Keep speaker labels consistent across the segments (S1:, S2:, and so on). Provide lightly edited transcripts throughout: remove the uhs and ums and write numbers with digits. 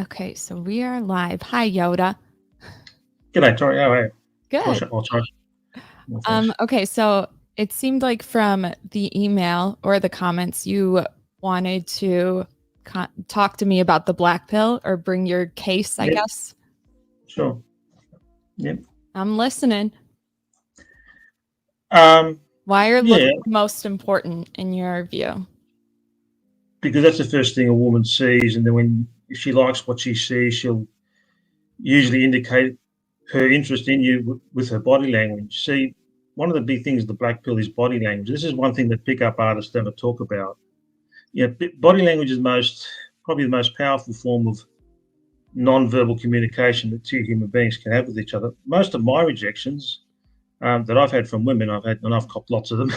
S1: Okay, so we are live. Hi, Yoda.
S2: G'day, Tori. How are you?
S1: Good.
S2: Torshaa. Well, thanks.
S1: Okay, so it seemed like from the email or the comments you wanted to talk to me about the black pill or bring your case, I
S2: Yep,
S1: guess.
S2: sure. Yep.
S1: I'm listening.
S2: Um,
S1: Why are looks
S2: yeah,
S1: most important in your view?
S2: because that's the first thing a woman sees, and then if she likes what she sees, she'll usually indicate her interest in you with her body language. See, one of the big things of the black pill is body language. This is one thing that pickup artists never talk about. Yeah, body language is probably the most powerful form of non-verbal communication that two human beings can have with each other. Most of my rejections that I've had from women, and I've copped lots of them,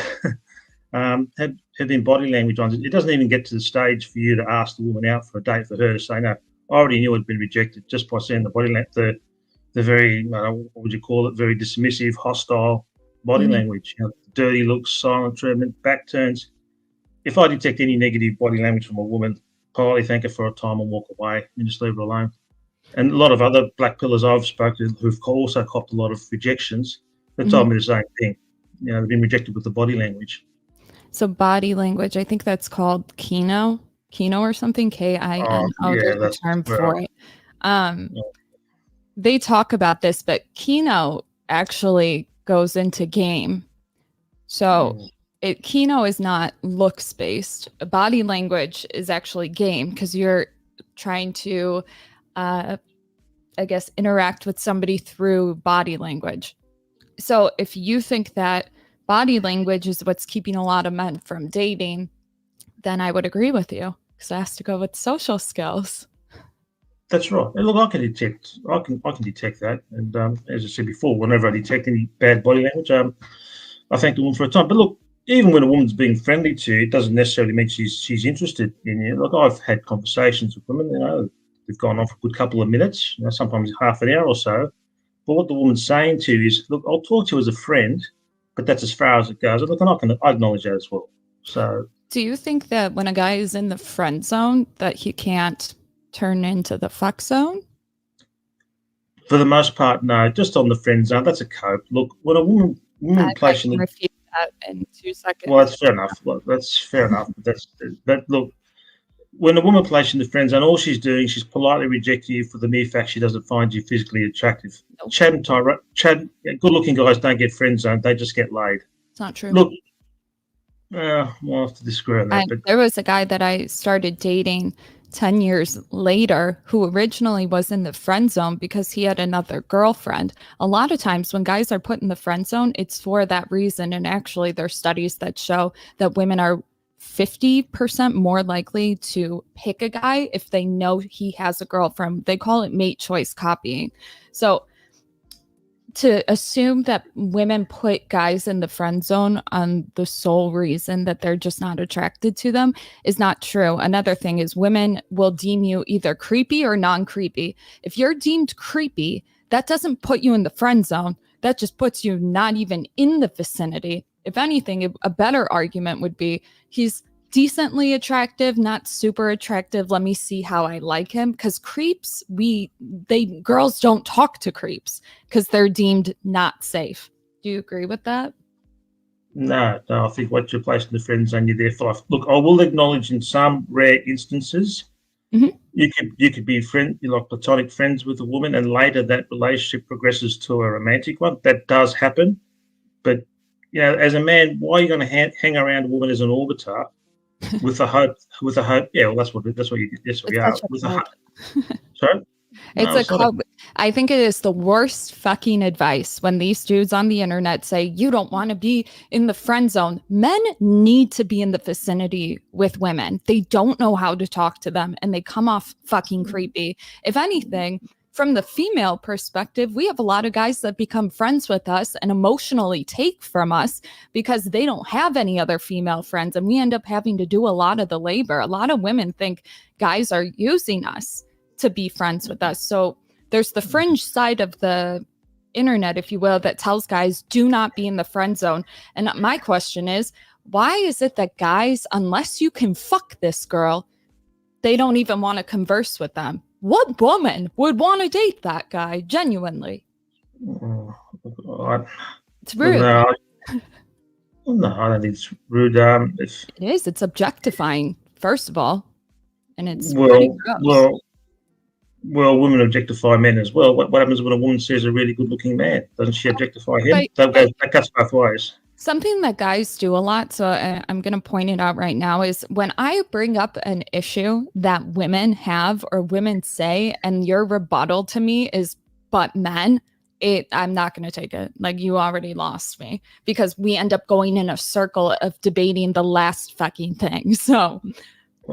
S2: have been body language ones. It doesn't even get to the stage for you to ask the woman out for a date for her to say no. I already knew I'd been rejected just by seeing the body language, the very, what would you call it, very dismissive, hostile body
S1: Mhm.
S2: language. Dirty looks, silent treatment, back turns. If I detect any negative body language from a woman, politely thank her for her time and walk away and just leave her alone. And a lot of other black pillars I've spoken to who've also copped a lot of rejections, they've
S1: Mhm.
S2: told me the same thing. They've been rejected with the body language.
S1: So body language, I think that's called Kino or something, Kino.
S2: Yeah,
S1: There's a
S2: that's
S1: term
S2: where
S1: for it. Um,
S2: yeah.
S1: they talk about this, but Kino actually goes into game. So
S2: Mm.
S1: Kino is not looks based. Body language is actually game because you're trying to, uh, I guess, interact with somebody through body language. So if you think that body language is what's keeping a lot of men from dating, then I would agree with you because it has to go with social skills.
S2: That's right. And look, I can detect that. And as I said before, whenever I detect any bad body language, I thank the woman for her time. But look, even when a woman's being friendly to you, it doesn't necessarily mean she's interested in you. Look, I've had conversations with women, they've gone on for a good couple of minutes, sometimes half an hour or so. But what the woman's saying to you is, look, I'll talk to you as a friend, but that's as far as it goes. And look, and I acknowledge that as well. So
S1: Do you think that when a guy is in the friend zone that he can't turn into the fuck zone?
S2: for the most part, no, just on the friend zone, that's a cope. Look, when a
S1: I
S2: woman plays in
S1: can
S2: the
S1: refute that in 2
S2: well,
S1: seconds.
S2: that's fair enough. Well, that's fair enough. But look, when a woman plays in the friend zone, all she's doing, she's politely rejecting you for the mere fact she doesn't find you physically attractive.
S1: Nope,
S2: Good-looking guys don't get friend zoned; they just get laid.
S1: it's not true.
S2: Look, we'll have to disagree on that, but
S1: There was a guy that I started dating 10 years later who originally was in the friend zone because he had another girlfriend. A lot of times when guys are put in the friend zone, it's for that reason. And actually, there are studies that show that women are 50% more likely to pick a guy if they know he has a girlfriend. They call it mate choice copying. So to assume that women put guys in the friend zone on the sole reason that they're just not attracted to them is not true. Another thing is women will deem you either creepy or non-creepy. If you're deemed creepy, that doesn't put you in the friend zone. That just puts you not even in the vicinity. If anything, a better argument would be he's decently attractive, not super attractive. Let me see how I like him. Because creeps, girls don't talk to creeps because they're deemed not safe. Do you agree with that?
S2: no. I think once you're placed in the friend zone, you're there for life. Look, I will acknowledge in some rare instances
S1: Mm-hmm.
S2: you could be you're like platonic friends with a woman, and later that relationship progresses to a romantic one. That does happen, but as a man, why are you going to hang around a woman as an orbiter with the hope? With the hope, yeah, well, that's what
S1: It's
S2: you are
S1: such a
S2: with a
S1: cult.
S2: hope. Sorry,
S1: It's
S2: no,
S1: a
S2: it's not a.
S1: cult. I think it is the worst fucking advice when these dudes on the internet say you don't want to be in the friend zone. Men need to be in the vicinity with women. They don't know how to talk to them and they come off fucking creepy. If anything, from the female perspective, we have a lot of guys that become friends with us and emotionally take from us because they don't have any other female friends. And we end up having to do a lot of the labor. A lot of women think guys are using us to be friends with us. So there's the fringe side of the internet, if you will, that tells guys do not be in the friend zone. And my question is, why is it that guys, unless you can fuck this girl, they don't even want to converse with them. What woman would want to date that guy? Genuinely. It's rude.
S2: No, I don't think it's rude.
S1: It is. It's objectifying, first of all, and it's pretty gross.
S2: Well, women objectify men as well. What happens when a woman sees a really good-looking man? Doesn't she objectify him? That cuts both ways.
S1: Something that guys do a lot, so I'm going to point it out right now, is when I bring up an issue that women have or women say, and your rebuttal to me is, but men, I'm not going to take it. Like, you already lost me, because we end up going in a circle of debating the last fucking thing. So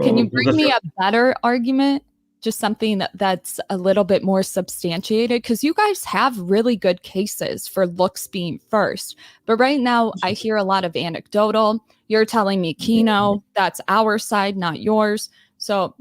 S1: can you bring me a better argument? Just something that's a little bit more substantiated, because you guys have really good cases for looks being first. But right now, I hear a lot of anecdotal. You're telling me, Kino, that's our side, not yours. So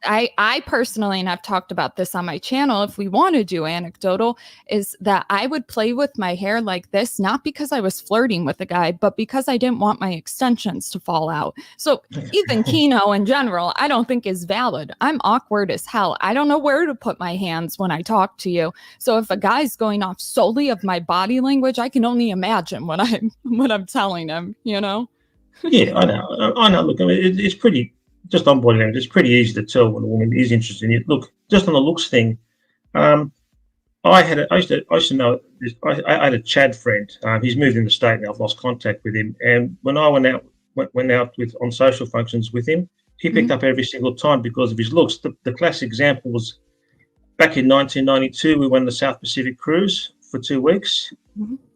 S1: I personally, and I've talked about this on my channel, if we want to do anecdotal, is that I would play with my hair like this, not because I was flirting with a guy, but because I didn't want my extensions to fall out. So even Kino in general, I don't think is valid. I'm awkward as hell. I don't know where to put my hands when I talk to you. So if a guy's going off solely of my body language, I can only imagine what I'm telling him, you know?
S2: Yeah, I know. Look, I mean, it's pretty. Just on body language, it's pretty easy to tell when a woman is interested in you. Look, just on the looks thing, I used to know this. I had a Chad friend. He's moved in the state now. I've lost contact with him. And when I went out on social functions with him, he picked up every single time because of his looks. The classic example was back in 1992. We went on the South Pacific cruise for 2 weeks,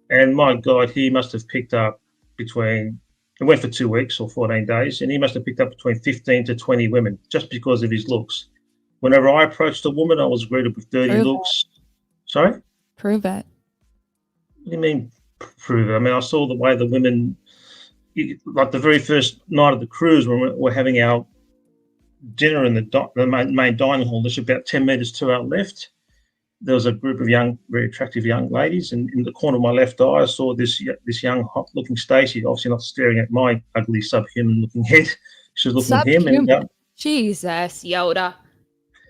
S2: and my God, he must have picked up between. It went for 2 weeks or 14 days, and he must have picked up between 15 to 20 women just because of his looks. Whenever I approached a woman, I was greeted with dirty looks. Sorry?
S1: Prove it.
S2: What do you mean, prove it? I mean, I saw the way the women, like the very first night of the cruise, when we're having our dinner in the main dining hall, there's about 10 metres to our left. There was a group of young, very attractive young ladies, and in the corner of my left eye, I saw this young, hot-looking Stacey, obviously not staring at my ugly, subhuman-looking head. She was looking at him. And,
S1: Jesus, Yoda.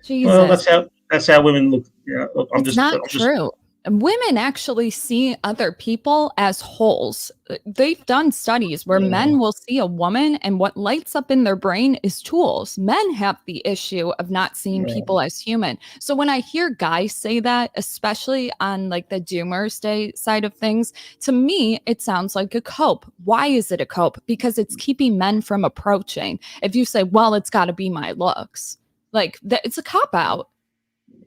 S1: Jesus.
S2: Well, that's how women look.
S1: It's not true. Women actually see other people as wholes. They've done studies where men will see a woman and what lights up in their brain is tools. Men have the issue of not seeing people as human. So when I hear guys say that, especially on like the Doomers Day side of things, to me, it sounds like a cope. Why is it a cope? Because it's keeping men from approaching. If you say, well, it's got to be my looks, like it's a cop-out.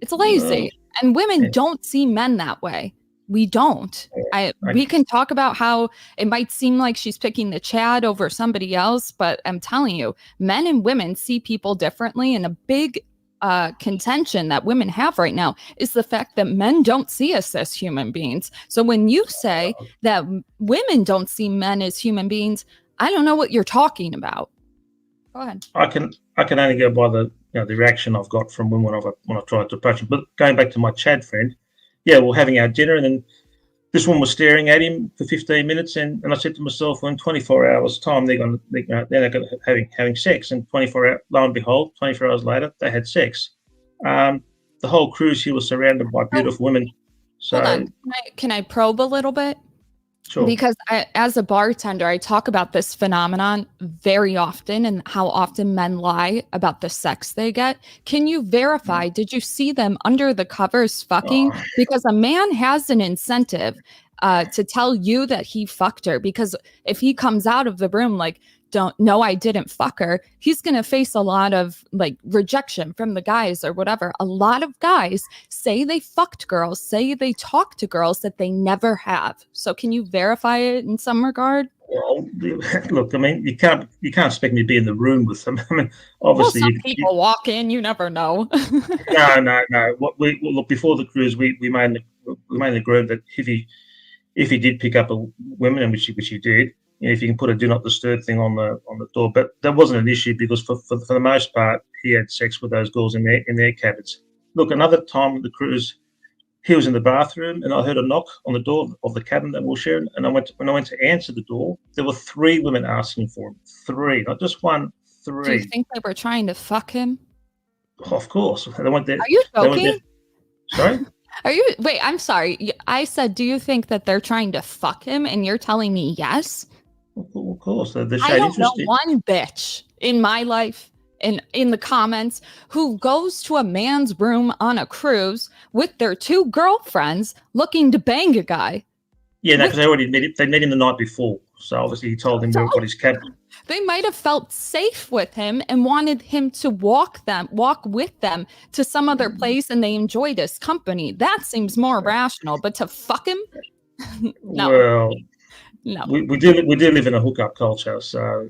S1: It's lazy. And women don't see men that way. We don't. We can talk about how it might seem like she's picking the Chad over somebody else, but I'm telling you, men and women see people differently. And a big contention that women have right now is the fact that men don't see us as human beings. So when you say that women don't see men as human beings, I don't know what you're talking about. Go ahead.
S2: I can only go by the reaction I've got from women when I tried to approach him. But going back to my Chad friend, we're having our dinner, and then this woman was staring at him for 15 minutes, and I said to myself, well, in 24 hours' time, they're going to having sex, and 24 hours, lo and behold, 24 hours later, they had sex. The whole cruise, he was surrounded by beautiful women. So,
S1: hold on, can I probe a little bit?
S2: Sure.
S1: Because as a bartender, I talk about this phenomenon very often and how often men lie about the sex they get. Can you verify, did you see them under the covers fucking? Because a man has an incentive to tell you that he fucked her. Because if he comes out of the room like, I didn't fuck her, he's going to face a lot of like rejection from the guys or whatever. A lot of guys say they fucked girls, say they talked to girls that they never have. So can you verify it in some regard?
S2: Well, look, I mean, you can't expect me to be in the room with them. I mean, obviously,
S1: some people walk in, you never know.
S2: No. Look, before the cruise, we made an agreement that if he did pick up a woman, and which he did, if you can put a do not disturb thing on the door, but that wasn't an issue because for the most part he had sex with those girls in their cabins. Look, another time on the cruise, he was in the bathroom and I heard a knock on the door of the cabin that we were sharing, and when I went to answer the door, there were 3 women asking for him. 3, not just one,
S1: Do you
S2: 3.
S1: think they were trying to fuck him?
S2: Of course, they went there.
S1: Are you
S2: They went there.
S1: joking?
S2: Sorry.
S1: Wait, I'm sorry. I said, do you think that they're trying to fuck him? And you're telling me yes?
S2: Of course, they
S1: I
S2: showed
S1: don't know
S2: interest in.
S1: one bitch in my life in the comments who goes to a man's room on a cruise with their 2 girlfriends looking to bang a guy.
S2: Yeah, no, because they already met him. They met him the night before, so obviously he told them what his cabin.
S1: They might have felt safe with him and wanted him to walk with them to some other place, and they enjoyed his company. That seems more rational. But to fuck him, no,
S2: Well,
S1: no.
S2: we do live in a hookup culture, so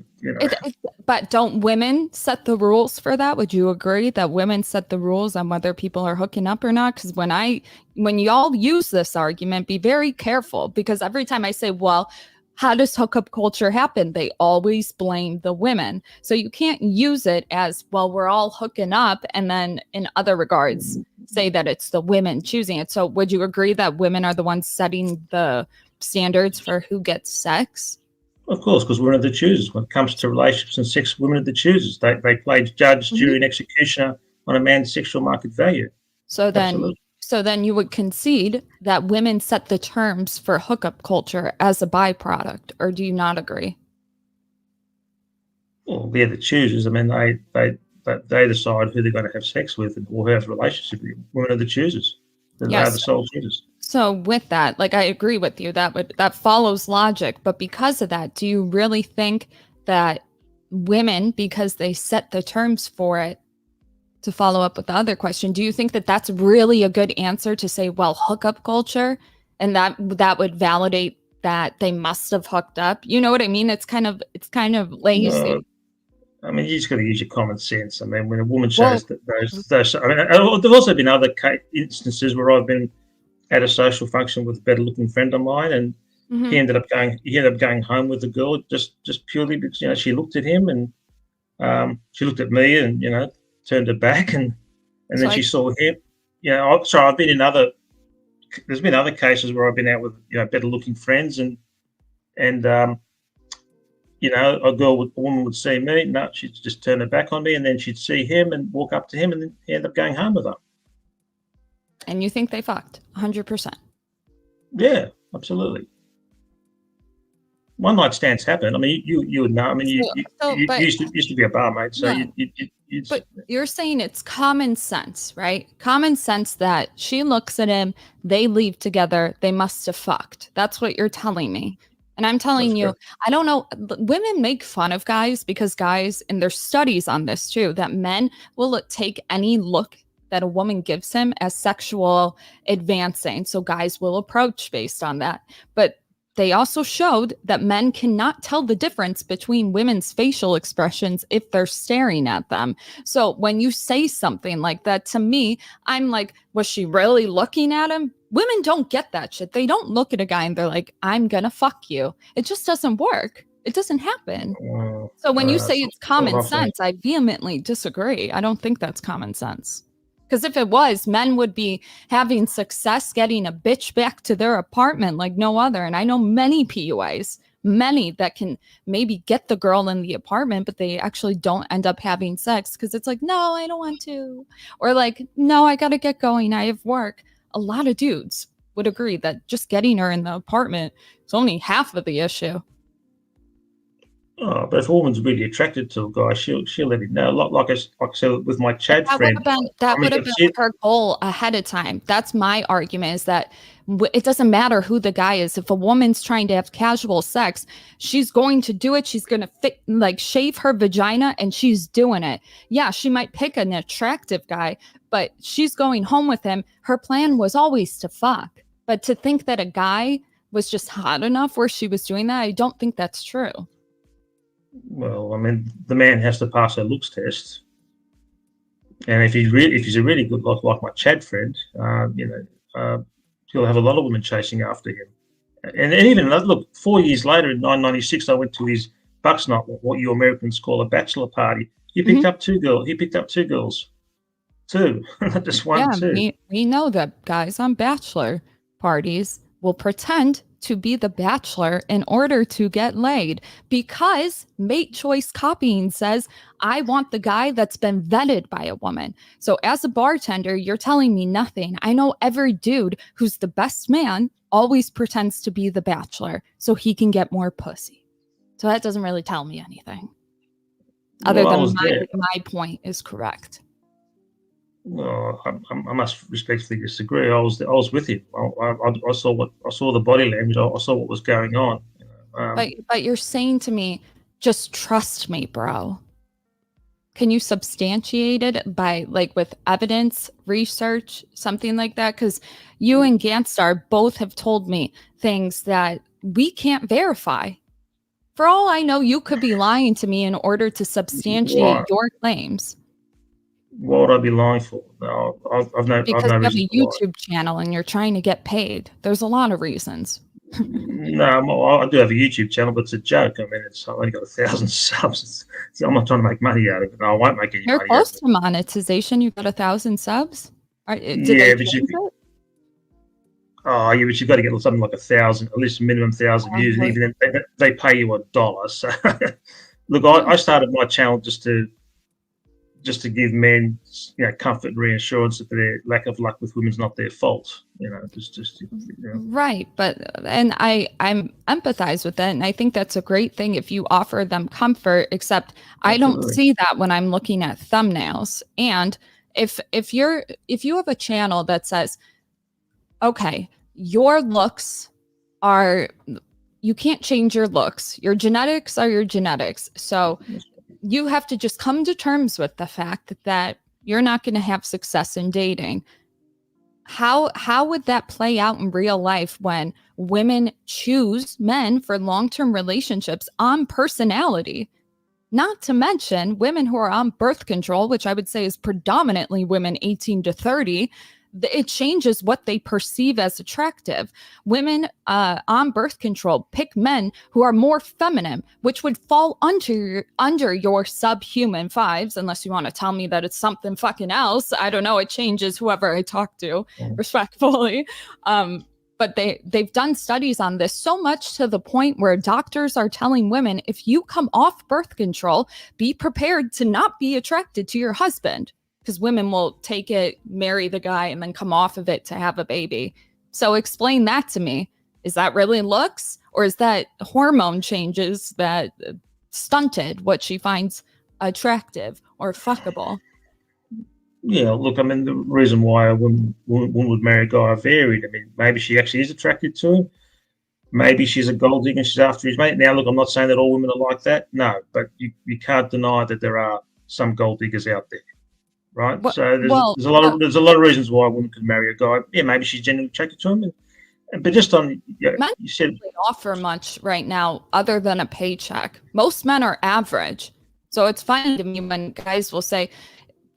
S1: But don't women set the rules for that? Would you agree that women set the rules on whether people are hooking up or not? Because when y'all use this argument, be very careful, because every time I say, well, how does hookup culture happen? They always blame the women. So you can't use it as, well, we're all hooking up, and then in other regards say that it's the women choosing it. So would you agree that women are the ones setting the standards for who gets sex?
S2: Of course, because women are the choosers. When it comes to relationships and sex, women are the choosers. They play judge, jury, and executioner on a man's sexual market value.
S1: So then,
S2: Absolutely.
S1: so then you would concede that women set the terms for hookup culture as a byproduct, or do you not agree?
S2: Well, they're the choosers. I mean, they decide who they're going to have sex with or who have a relationship with. Women are the choosers. They are the sole choosers.
S1: So with that, like, I agree with you, that follows logic. But because of that, do you really think that women, because they set the terms for it, to follow up with the other question, do you think that that's really a good answer to say, well, hookup culture, and that would validate that they must have hooked up? You know what I mean? It's kind of lazy.
S2: No, I mean, you just got to use your common sense. I mean, when a woman shows that those, I mean, there've also been other instances where I've been at a social function with a better-looking friend of mine, and he ended up going home with the girl just purely because she looked at him, and she looked at me, and turned her back, and then she saw him. I've been in other. There's been other cases where I've been out with better-looking friends, and a woman would see me, no, she'd just turn her back on me, and then she'd see him and walk up to him, and then he ended up going home with her.
S1: And you think they fucked 100%?
S2: Yeah, absolutely. One night stands happen. I mean, you would know. I mean, you used to be a barmaid, so yeah.
S1: But you're saying it's common sense, right? Common sense that she looks at him, they leave together, they must have fucked. That's what you're telling me. And I'm telling you, I don't know, women make fun of guys because guys, and there's studies on this too, that men will take any look that a woman gives him as sexual advancing. So guys will approach based on that. But they also showed that men cannot tell the difference between women's facial expressions if they're staring at them. So when you say something like that to me, I'm like, was she really looking at him? Women don't get that shit. They don't look at a guy and they're like, I'm gonna fuck you. It just doesn't work. It doesn't happen. So when you say it's common sense, I vehemently disagree. I don't think that's common sense. Because if it was, men would be having success getting a bitch back to their apartment like no other. And I know many PUAs, many that can maybe get the girl in the apartment, but they actually don't end up having sex because it's like, no, I don't want to. Or like, no, I got to get going. I have work. A lot of dudes would agree that just getting her in the apartment is only half of the issue.
S2: Oh, but if a woman's really attracted to a guy, she'll let him know. Like I said with my Chad friend.
S1: That would have been her goal ahead of time. That's my argument, is that it doesn't matter who the guy is. If a woman's trying to have casual sex, she's going to do it. She's going to shave her vagina, and she's doing it. Yeah, she might pick an attractive guy, but she's going home with him. Her plan was always to fuck. But to think that a guy was just hot enough where she was doing that, I don't think that's true.
S2: Well, I mean, the man has to pass a looks test, and if he's a really good look, like my Chad friend, he'll have a lot of women chasing after him. And even look, 4 years later, in 1996, I went to his Bucks night, what you Americans call a bachelor party. He picked up 2 girls. He picked up 2 girls, 2, not just one.
S1: Yeah,
S2: 2.
S1: we know that guys on bachelor parties will pretend to be the bachelor in order to get laid, because mate choice copying says, I want the guy that's been vetted by a woman. So as a bartender, you're telling me nothing. I know every dude who's the best man always pretends to be the bachelor so he can get more pussy. So that doesn't really tell me anything. Other than my point is correct.
S2: Well, I must respectfully disagree. I was with him. I saw the body language. I saw what was going on.
S1: But you're saying to me, just trust me, bro. Can you substantiate it by with evidence, research, something like that? Because you and Ganstar both have told me things that we can't verify. For all I know, you could be lying to me in order to substantiate your claims.
S2: What would I be lying for? No, I've no
S1: because
S2: reason
S1: you have a YouTube channel and you're trying to get paid. There's a lot of reasons.
S2: No, I do have a YouTube channel, but it's a joke. I mean, I've only got 1,000 subs. I'm not trying to make money out of it. No, I won't make any money.
S1: You're close to monetization. You've got 1,000 subs. Did they change it?
S2: Oh, yeah, but you've got to get something like 1,000, at least minimum 1,000 views. And even then, they pay you $1. So, look, I started my channel just to give men, comfort and reassurance that their lack of luck with women's not their fault. Right.
S1: But and I'm empathize with that, and I think that's a great thing if you offer them comfort. Except I don't see that when I'm looking at thumbnails. And if you have a channel that says, okay, your looks are, you can't change your looks. Your genetics are your genetics. So you have to just come to terms with the fact that you're not going to have success in dating. How would that play out in real life when women choose men for long-term relationships on personality? Not to mention women who are on birth control, which I would say is predominantly women 18 to 30. It changes what they perceive as attractive. Women on birth control pick men who are more feminine, which would fall under your subhuman fives, unless you want to tell me that it's something fucking else. I don't know. It changes whoever I talk to, respectfully. But they've done studies on this, so much to the point where doctors are telling women, if you come off birth control, be prepared to not be attracted to your husband. Because women will take it, marry the guy, and then come off of it to have a baby. So explain that to me. Is that really looks? Or is that hormone changes that stunted what she finds attractive or fuckable?
S2: Yeah, look, I mean, the reason why a woman would marry a guy varied. I mean, maybe she actually is attracted to him. Maybe she's a gold digger and she's after his mate. Now, look, I'm not saying that all women are like that. No, but you can't deny that there are some gold diggers out there. Right, so there's a lot of reasons why a woman could marry a guy. Yeah, maybe she's genuinely attracted to him, but just on you said
S1: offer much right now other than a paycheck. Most men are average, so it's funny to me when guys will say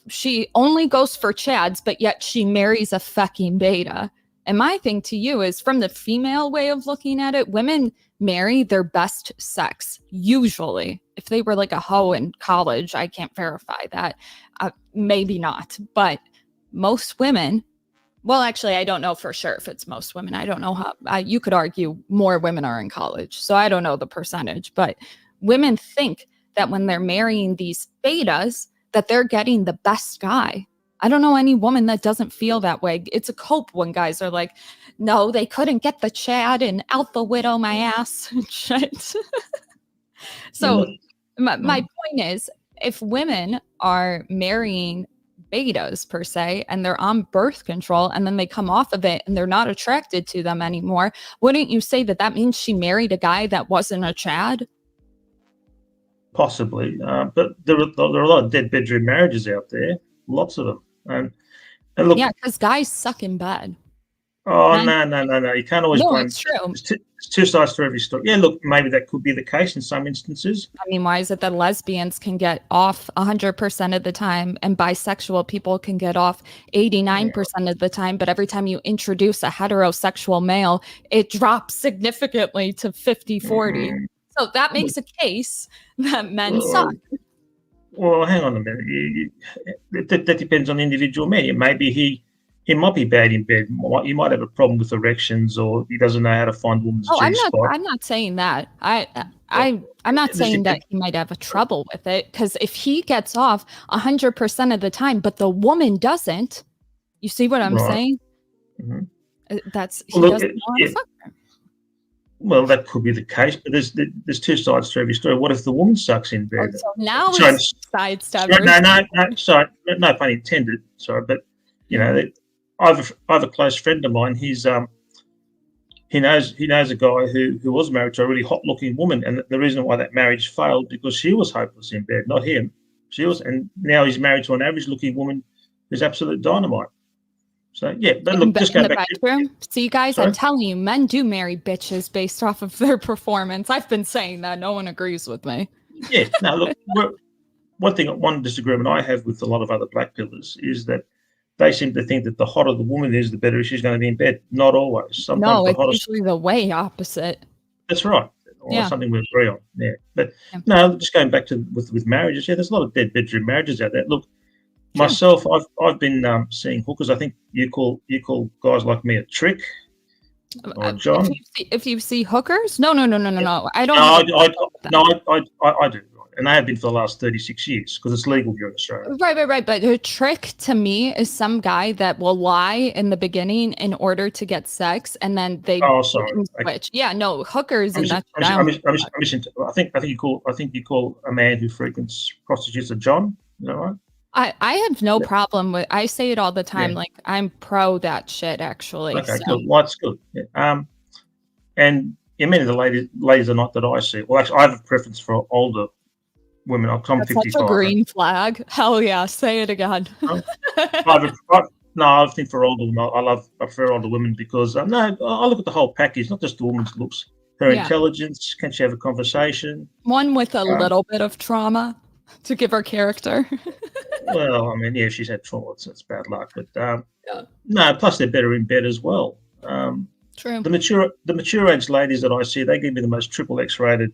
S1: she only goes for chads, but yet she marries a fucking beta. And my thing to you is, from the female way of looking at it, women marry their best sex. Usually, if they were like a hoe in college, I can't verify that. Maybe not. But most women, well, actually, I don't know for sure if it's most women. I don't know how, you could argue more women are in college. So I don't know the percentage. But women think that when they're marrying these betas, that they're getting the best guy. I don't know any woman that doesn't feel that way. It's a cope when guys are like, no, they couldn't get the Chad and alpha widow my ass and shit. So my point is, if women are marrying betas per se, and they're on birth control, and then they come off of it and they're not attracted to them anymore, wouldn't you say that that means she married a guy that wasn't a Chad?
S2: Possibly, but there are a lot of dead bedroom marriages out there, lots of them. And look,
S1: yeah, because guys suck in bed.
S2: Oh, no. You can't always blame.
S1: It's true.
S2: It's two sides to every story. Yeah, look, maybe that could be the case in some instances.
S1: I mean, why is it that lesbians can get off 100% of the time and bisexual people can get off 89% of the time, but every time you introduce a heterosexual male, it drops significantly to 50-40. So that makes a case that men suck.
S2: Well, hang on a minute. That depends on the individual man. Maybe he he might be bad in bed. He might have a problem with erections, or he doesn't know how to find a woman's
S1: Oh,
S2: G spot.
S1: I'm not saying that.
S2: Yeah.
S1: I'm not saying that he might have a trouble with it, because if he gets off 100% of the time, but the woman doesn't, you see what I'm
S2: Right.
S1: saying?
S2: Mhm.
S1: That's he
S2: Well, look,
S1: doesn't know how to fuck her.
S2: well, that could be the case, but there's two sides to every story. What if the woman sucks in
S1: Oh,
S2: bed?
S1: so now
S2: Sorry,
S1: it's
S2: sorry,
S1: sidesteppers.
S2: no, sorry, no pun intended. Sorry, but you know, I have a close friend of mine. He knows a guy who was married to a really hot looking woman, and the reason why that marriage failed because she was hopeless in bed, not him. She was, and now he's married to an average looking woman who's absolute dynamite. So yeah, but look, just
S1: In
S2: going
S1: the
S2: back to
S1: bedroom. See, guys, I'm
S2: sorry.
S1: telling you, men do marry bitches based off of their performance. I've been saying that. No one agrees with me.
S2: Yeah, no, look, one disagreement I have with a lot of other black pillars is that they seem to think that the hotter the woman is, the better she's going to be in bed. Not always. Sometimes
S1: No,
S2: the
S1: it's
S2: hottest.
S1: usually the way opposite.
S2: That's right. Or
S1: Yeah.
S2: something we agree on. Yeah, but
S1: Yeah.
S2: no, just going back to with marriages. Yeah, there's a lot of dead bedroom marriages out there. Look,
S1: Sure.
S2: myself, I've been seeing hookers. I think you call guys like me a trick or John.
S1: If you see hookers, no. I don't
S2: No,
S1: have a
S2: I
S1: problem with that.
S2: no, I do, and they have been for the last 36 years because it's legal here in Australia.
S1: Right. But a trick to me is some guy that will lie in the beginning in order to get sex, and then they
S2: Oh, sorry.
S1: switch. Yeah, no, hookers
S2: I'm
S1: and
S2: just,
S1: that.
S2: I'm just, I'm just, I'm just, I'm just, I think you call a man who frequents prostitutes a John. Is that right?
S1: I have no
S2: Yeah.
S1: problem with. I say it all the time.
S2: Yeah.
S1: Like I'm pro that shit. Actually,
S2: Okay.
S1: so
S2: Good. Well, that's good. Yeah. And many of the ladies are not that I see. Well, actually, I have a preference for older women. I'm
S1: that's such a
S2: 55.
S1: green flag. Hell yeah, say it again.
S2: I have no, I think for older women, I prefer older women because no, I look at the whole package, not just the woman's looks, her
S1: Yeah,
S2: intelligence. Can she have a conversation?
S1: one with a
S2: Um,
S1: little bit of trauma to give her character.
S2: well, I mean, yeah, she's had trauma, it's bad luck, but
S1: Yeah,
S2: no. Plus, they're better in bed as well.
S1: true.
S2: The mature age ladies that I see, they give me the most triple X rated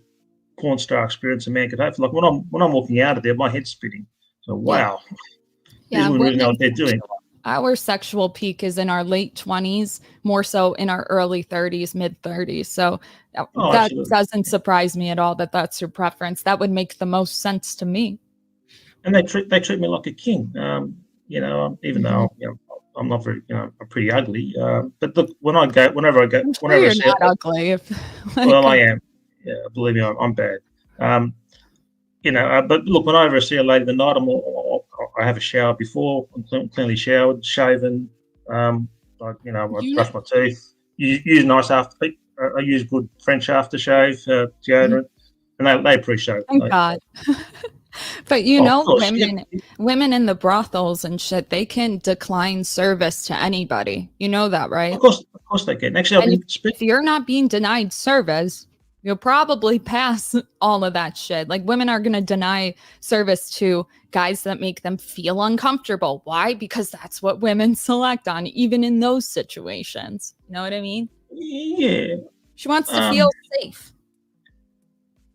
S2: porn star experience a man could have. Like when I'm walking out of there, my head's spinning. So
S1: Yeah,
S2: wow, these
S1: yeah.
S2: women really know what they're doing.
S1: Our sexual peak is in our late 20s, more so in our early 30s, mid 30s. So
S2: Oh,
S1: that
S2: absolutely.
S1: doesn't surprise me at all that that's your preference. That would make the most sense to me.
S2: And they treat me like a king. Even
S1: Mhm.
S2: though I'm not very, I'm pretty ugly. But look, whenever
S1: I'm sure
S2: whenever I
S1: you're
S2: see it,
S1: not ugly. If
S2: well,
S1: like,
S2: I am. Yeah, believe me, I'm bad. Um, but look, whenever I see a lady at the night, I have a shower before. I'm cleanly showered, shaven. I
S1: you know,
S2: brush my teeth. Use nice I use good French aftershave, deodorant, and they appreciate
S1: thank
S2: it.
S1: God. But
S2: Of course, yeah,
S1: women in the brothels and shit, they can decline service to anybody. You know that, right?
S2: of course they can. Actually, I've
S1: And
S2: been speaking.
S1: if you're not being denied service, you'll probably pass all of that shit. Like women are going to deny service to guys that make them feel uncomfortable. Why? Because that's what women select on, even in those situations. You know what I mean?
S2: Yeah.
S1: She wants to
S2: Um,
S1: feel safe.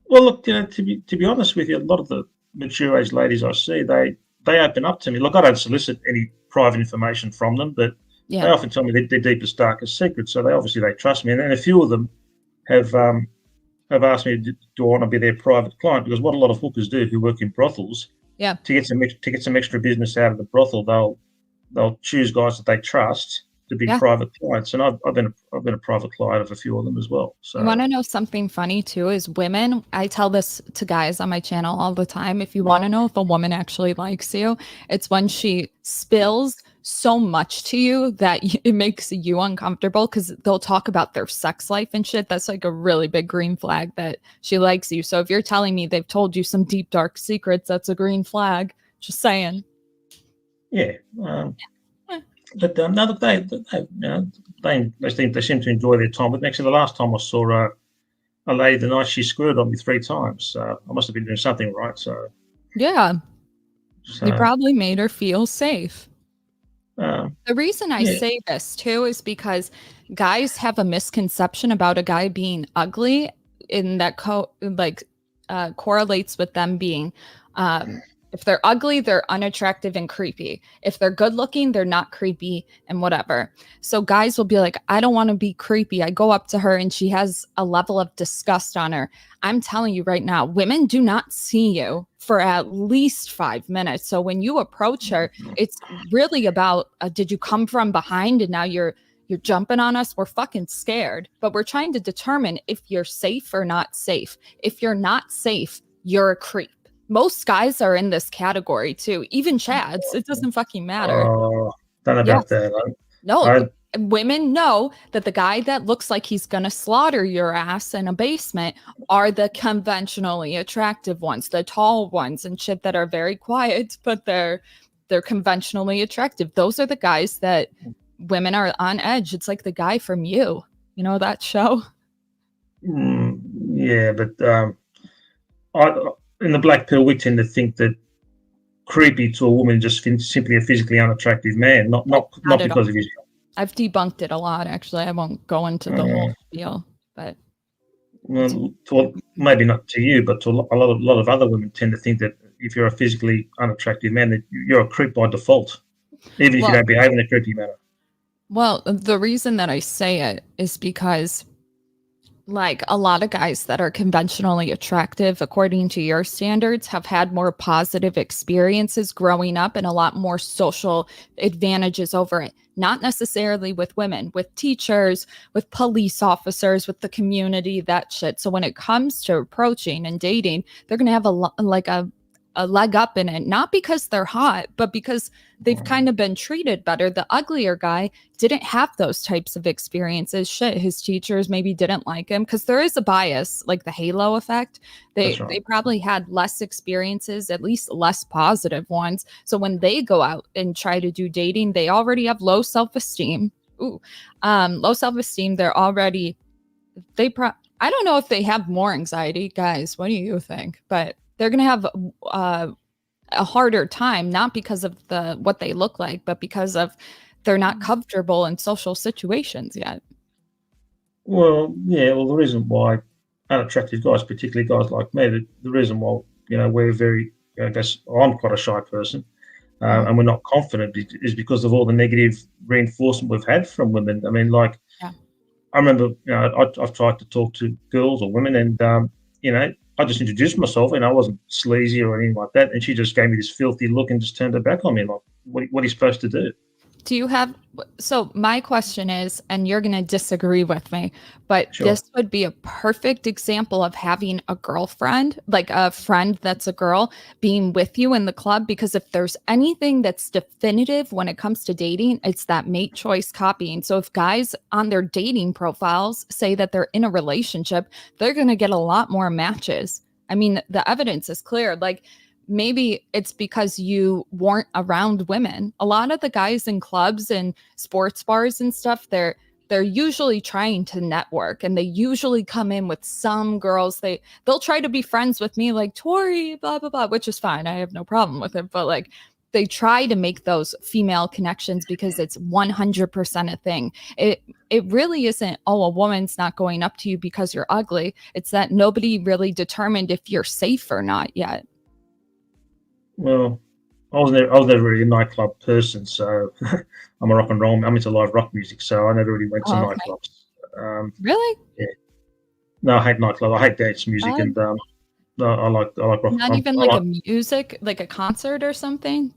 S2: well, look, to be honest with you, a lot of the mature age ladies I see, they open up to me. Look, I don't solicit any private information from them, but they
S1: Yeah.
S2: often tell me their deepest, darkest secrets. So they trust me, and a few of them have asked me, do I want to be their private client? Because what a lot of hookers do who work in brothels
S1: Yeah.
S2: to get some extra business out of the brothel, they'll choose guys that they trust to be
S1: Yeah.
S2: private clients, and I've been a private client of a few of them as well.
S1: You want
S2: So
S1: to know something funny too? Is women, I tell this to guys on my channel all the time. If you want to know if a woman actually likes you, it's when she spills so much to you that it makes you uncomfortable because they'll talk about their sex life and shit. That's like a really big green flag that she likes you. So if you're telling me they've told you some deep, dark secrets, that's a green flag. Just saying.
S2: yeah.
S1: Yeah.
S2: But no, look, they seem to enjoy their time. But actually, the last time I saw a lady, the night she squirted on me 3 times. So I must have been doing something right.
S1: Yeah. You
S2: So
S1: probably made her feel safe.
S2: um,
S1: The reason I
S2: yeah,
S1: say this too is because guys have a misconception about a guy being ugly in that correlates with them being If they're ugly, they're unattractive and creepy. If they're good looking, they're not creepy and whatever. So guys will be like, I don't want to be creepy. I go up to her and she has a level of disgust on her. I'm telling you right now, women do not see you for at least 5 minutes. So when you approach her, it's really about, did you come from behind and now you're jumping on us? We're fucking scared, but we're trying to determine if you're safe or not safe. If you're not safe, you're a creep. Most guys are in this category too, even Chads. It doesn't fucking matter.
S2: Oh, don't know
S1: Yes.
S2: about that.
S1: No, women know that the guy that looks like he's gonna slaughter your ass in a basement are the conventionally attractive ones, the tall ones and shit that are very quiet, but they're conventionally attractive. Those are the guys that women are on edge. It's like the guy from You know that show?
S2: Yeah, but in the black pill, we tend to think that creepy to a woman just simply a physically unattractive man, not because of his.
S1: I've debunked it a lot, actually. I won't go into the whole spiel, but
S2: maybe not to you, but to a lot of other women tend to think that if you're a physically unattractive man, that you're a creep by default, even if you don't behave in a creepy manner.
S1: Well, the reason that I say it is because, like, a lot of guys that are conventionally attractive, according to your standards, have had more positive experiences growing up and a lot more social advantages over it. Not necessarily with women, with teachers, with police officers, with the community, that shit. So when it comes to approaching and dating, they're going to have a leg up in it, not because they're hot, but because they've kind of been treated better. The uglier guy didn't have those types of experiences. Shit, his teachers maybe didn't like him because there is a bias, like the halo effect. They probably had less experiences, at least less positive ones. So when they go out and try to do dating, they already have low self-esteem. Low self-esteem. I don't know if they have more anxiety. Guys, what do you think? But they're going to have a harder time, not because of what they look like, but because of they're not comfortable in social situations yet.
S2: Well, yeah. Well, the reason why unattractive guys, particularly guys like me, the reason why we're very, I guess I'm quite a shy person, and we're not confident is because of all the negative reinforcement we've had from women. I mean, like, I remember, I've tried to talk to girls or women, and I just introduced myself, and I wasn't sleazy or anything like that. And she just gave me this filthy look and just turned her back on me. Like, what are you supposed to do?
S1: So my question is, and you're going to disagree with me, but this would be a perfect example of having a girlfriend, like a friend that's a girl, being with you in the club. Because if there's anything that's definitive when it comes to dating, it's that mate choice copying. So if guys on their dating profiles say that they're in a relationship, they're going to get a lot more matches. I mean, the evidence is clear. Like, maybe it's because you weren't around women. A lot of the guys in clubs and sports bars and stuff, they're usually trying to network, and they usually come in with some girls. They'll try to be friends with me, like Tori, blah blah blah, which is fine. I have no problem with it, but like, they try to make those female connections because it's 100% a thing. It really isn't, a woman's not going up to you because you're ugly. It's that nobody really determined if you're safe or not yet.
S2: Well, I was never really a nightclub person, so I'm a rock and roll. I'm into live rock music, so I never really went to nightclubs.
S1: Really?
S2: Yeah. No, I hate nightclubs. I hate dance music, and I like rock.
S1: Not even like a music, like a concert or something.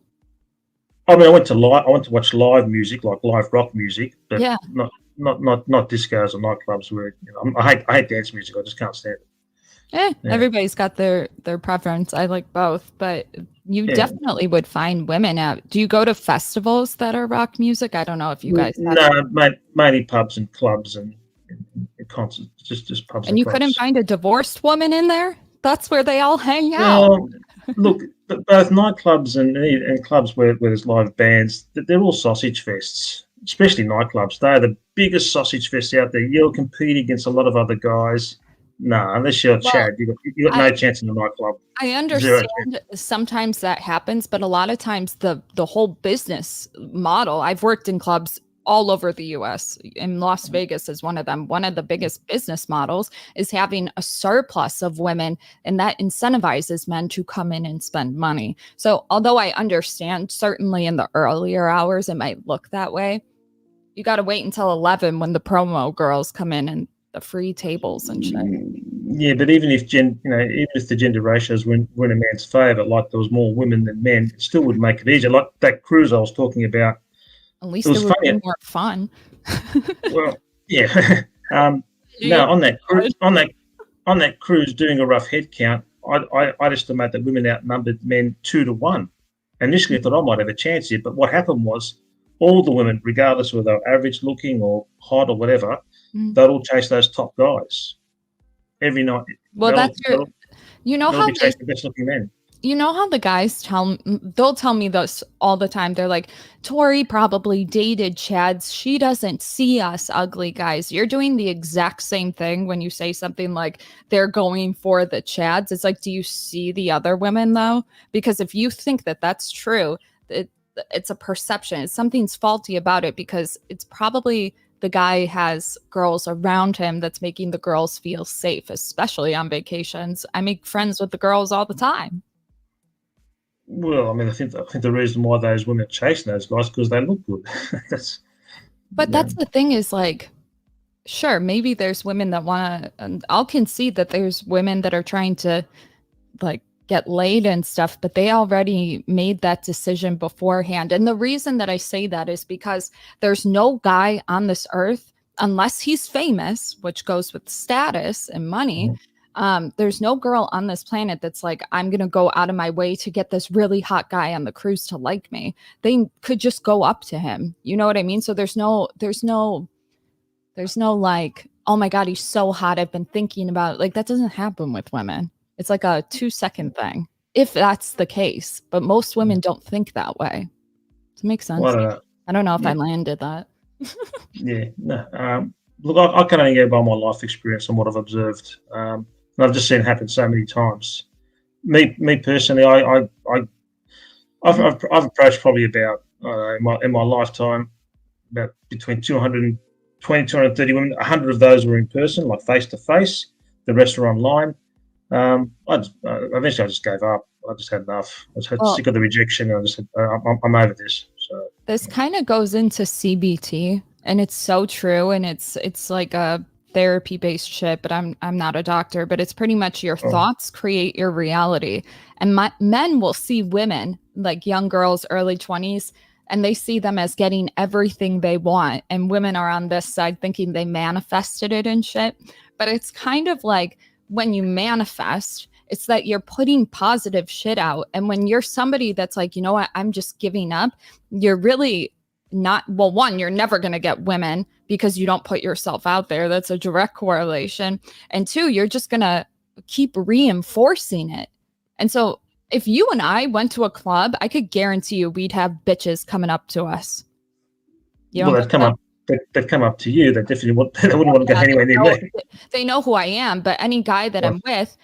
S2: I mean, I went to watch live music, like live rock music, but not discos or nightclubs where I hate dance music. I just can't stand it.
S1: Everybody's got their preference. I like both, but you definitely would find women out. Do you go to festivals that are rock music? I don't know if you guys have.
S2: No, mainly pubs and clubs and concerts, just pubs.
S1: And you
S2: clubs.
S1: couldn't find a divorced woman in there? That's where they all hang out.
S2: Look, both nightclubs and clubs where there's live bands, they're all sausage fests, especially nightclubs. They're the biggest sausage fests out there. You'll compete against a lot of other guys. No, unless you're Chad, you got no chance in the nightclub.
S1: I understand sometimes that happens, but a lot of times the whole business model, I've worked in clubs all over the US, and Las Vegas is one of them. One of the biggest business models is having a surplus of women, and that incentivizes men to come in and spend money. So although I understand certainly in the earlier hours it might look that way, you got to wait until 11 when the promo girls come in and the free tables and shit.
S2: Yeah, but even if even if the gender ratios were in a man's favour, like there was more women than men, it still would make it easier. Like that cruise I was talking about.
S1: At least it would be more fun.
S2: Well, yeah. No, on that cruise, doing a rough head count, I'd estimate that women outnumbered men 2-1. Initially, I thought I might have a chance here, but what happened was all the women, regardless of whether they're average looking or hot or whatever, they'd all chase those top guys every night.
S1: Well, that's true. You know how
S2: they chase the best looking men.
S1: You know how the guys they'll tell me this all the time. They're like, Torrie probably dated Chads. She doesn't see us ugly guys. You're doing the exact same thing when you say something like they're going for the Chads. It's like, do you see the other women though? Because if you think that that's true, it's a perception. Something's faulty about it, because it's probably the guy has girls around him that's making the girls feel safe, especially on vacations. I make friends with the girls all the time.
S2: Well, I mean, I think the reason why those women are chasing those guys because they look good. That's the thing is, like, sure, maybe there's women that want to, and I'll concede that there's women that are trying to like get laid and stuff, but they already made that decision beforehand. And the reason that I say that is because there's no guy on this earth, unless he's famous, which goes with status and money. There's no girl on this planet that's like, I'm going to go out of my way to get this really hot guy on the cruise to like me. They could just go up to him. You know what I mean? So there's no like, oh my God, he's so hot, I've been thinking about it. Like, that doesn't happen with women. It's like a 2-second thing, if that's the case. But most women don't think that way. Does it make sense? Well,
S1: I don't know if I landed that.
S2: Yeah. No. Look, I can only go by my life experience and what I've observed. And I've just seen it happen so many times. Me personally, I've approached probably about in my lifetime about between 220, 230 women. 100 of those were in person, like face to face. The rest were online. Eventually I just gave up. I just had enough. I just had sick of the rejection, and I just said, I'm over this. So
S1: this kind of goes into CBT, and it's so true, and it's like a therapy-based shit, but I'm not a doctor, but it's pretty much your thoughts create your reality. And men will see women, like young girls, early 20s, and they see them as getting everything they want, and women are on this side thinking they manifested it and shit. But it's kind of like, when you manifest, it's that you're putting positive shit out. And when you're somebody that's like, you know what, I'm just giving up, you're really not, well, one, you're never going to get women because you don't put yourself out there. That's a direct correlation. And two, you're just going to keep reinforcing it. And so if you and I went to a club, I could guarantee you we'd have bitches coming up to us.
S2: Well, they'd come up to you. They definitely they wouldn't want to go anywhere near me.
S1: They know who I am, but any guy that I'm with,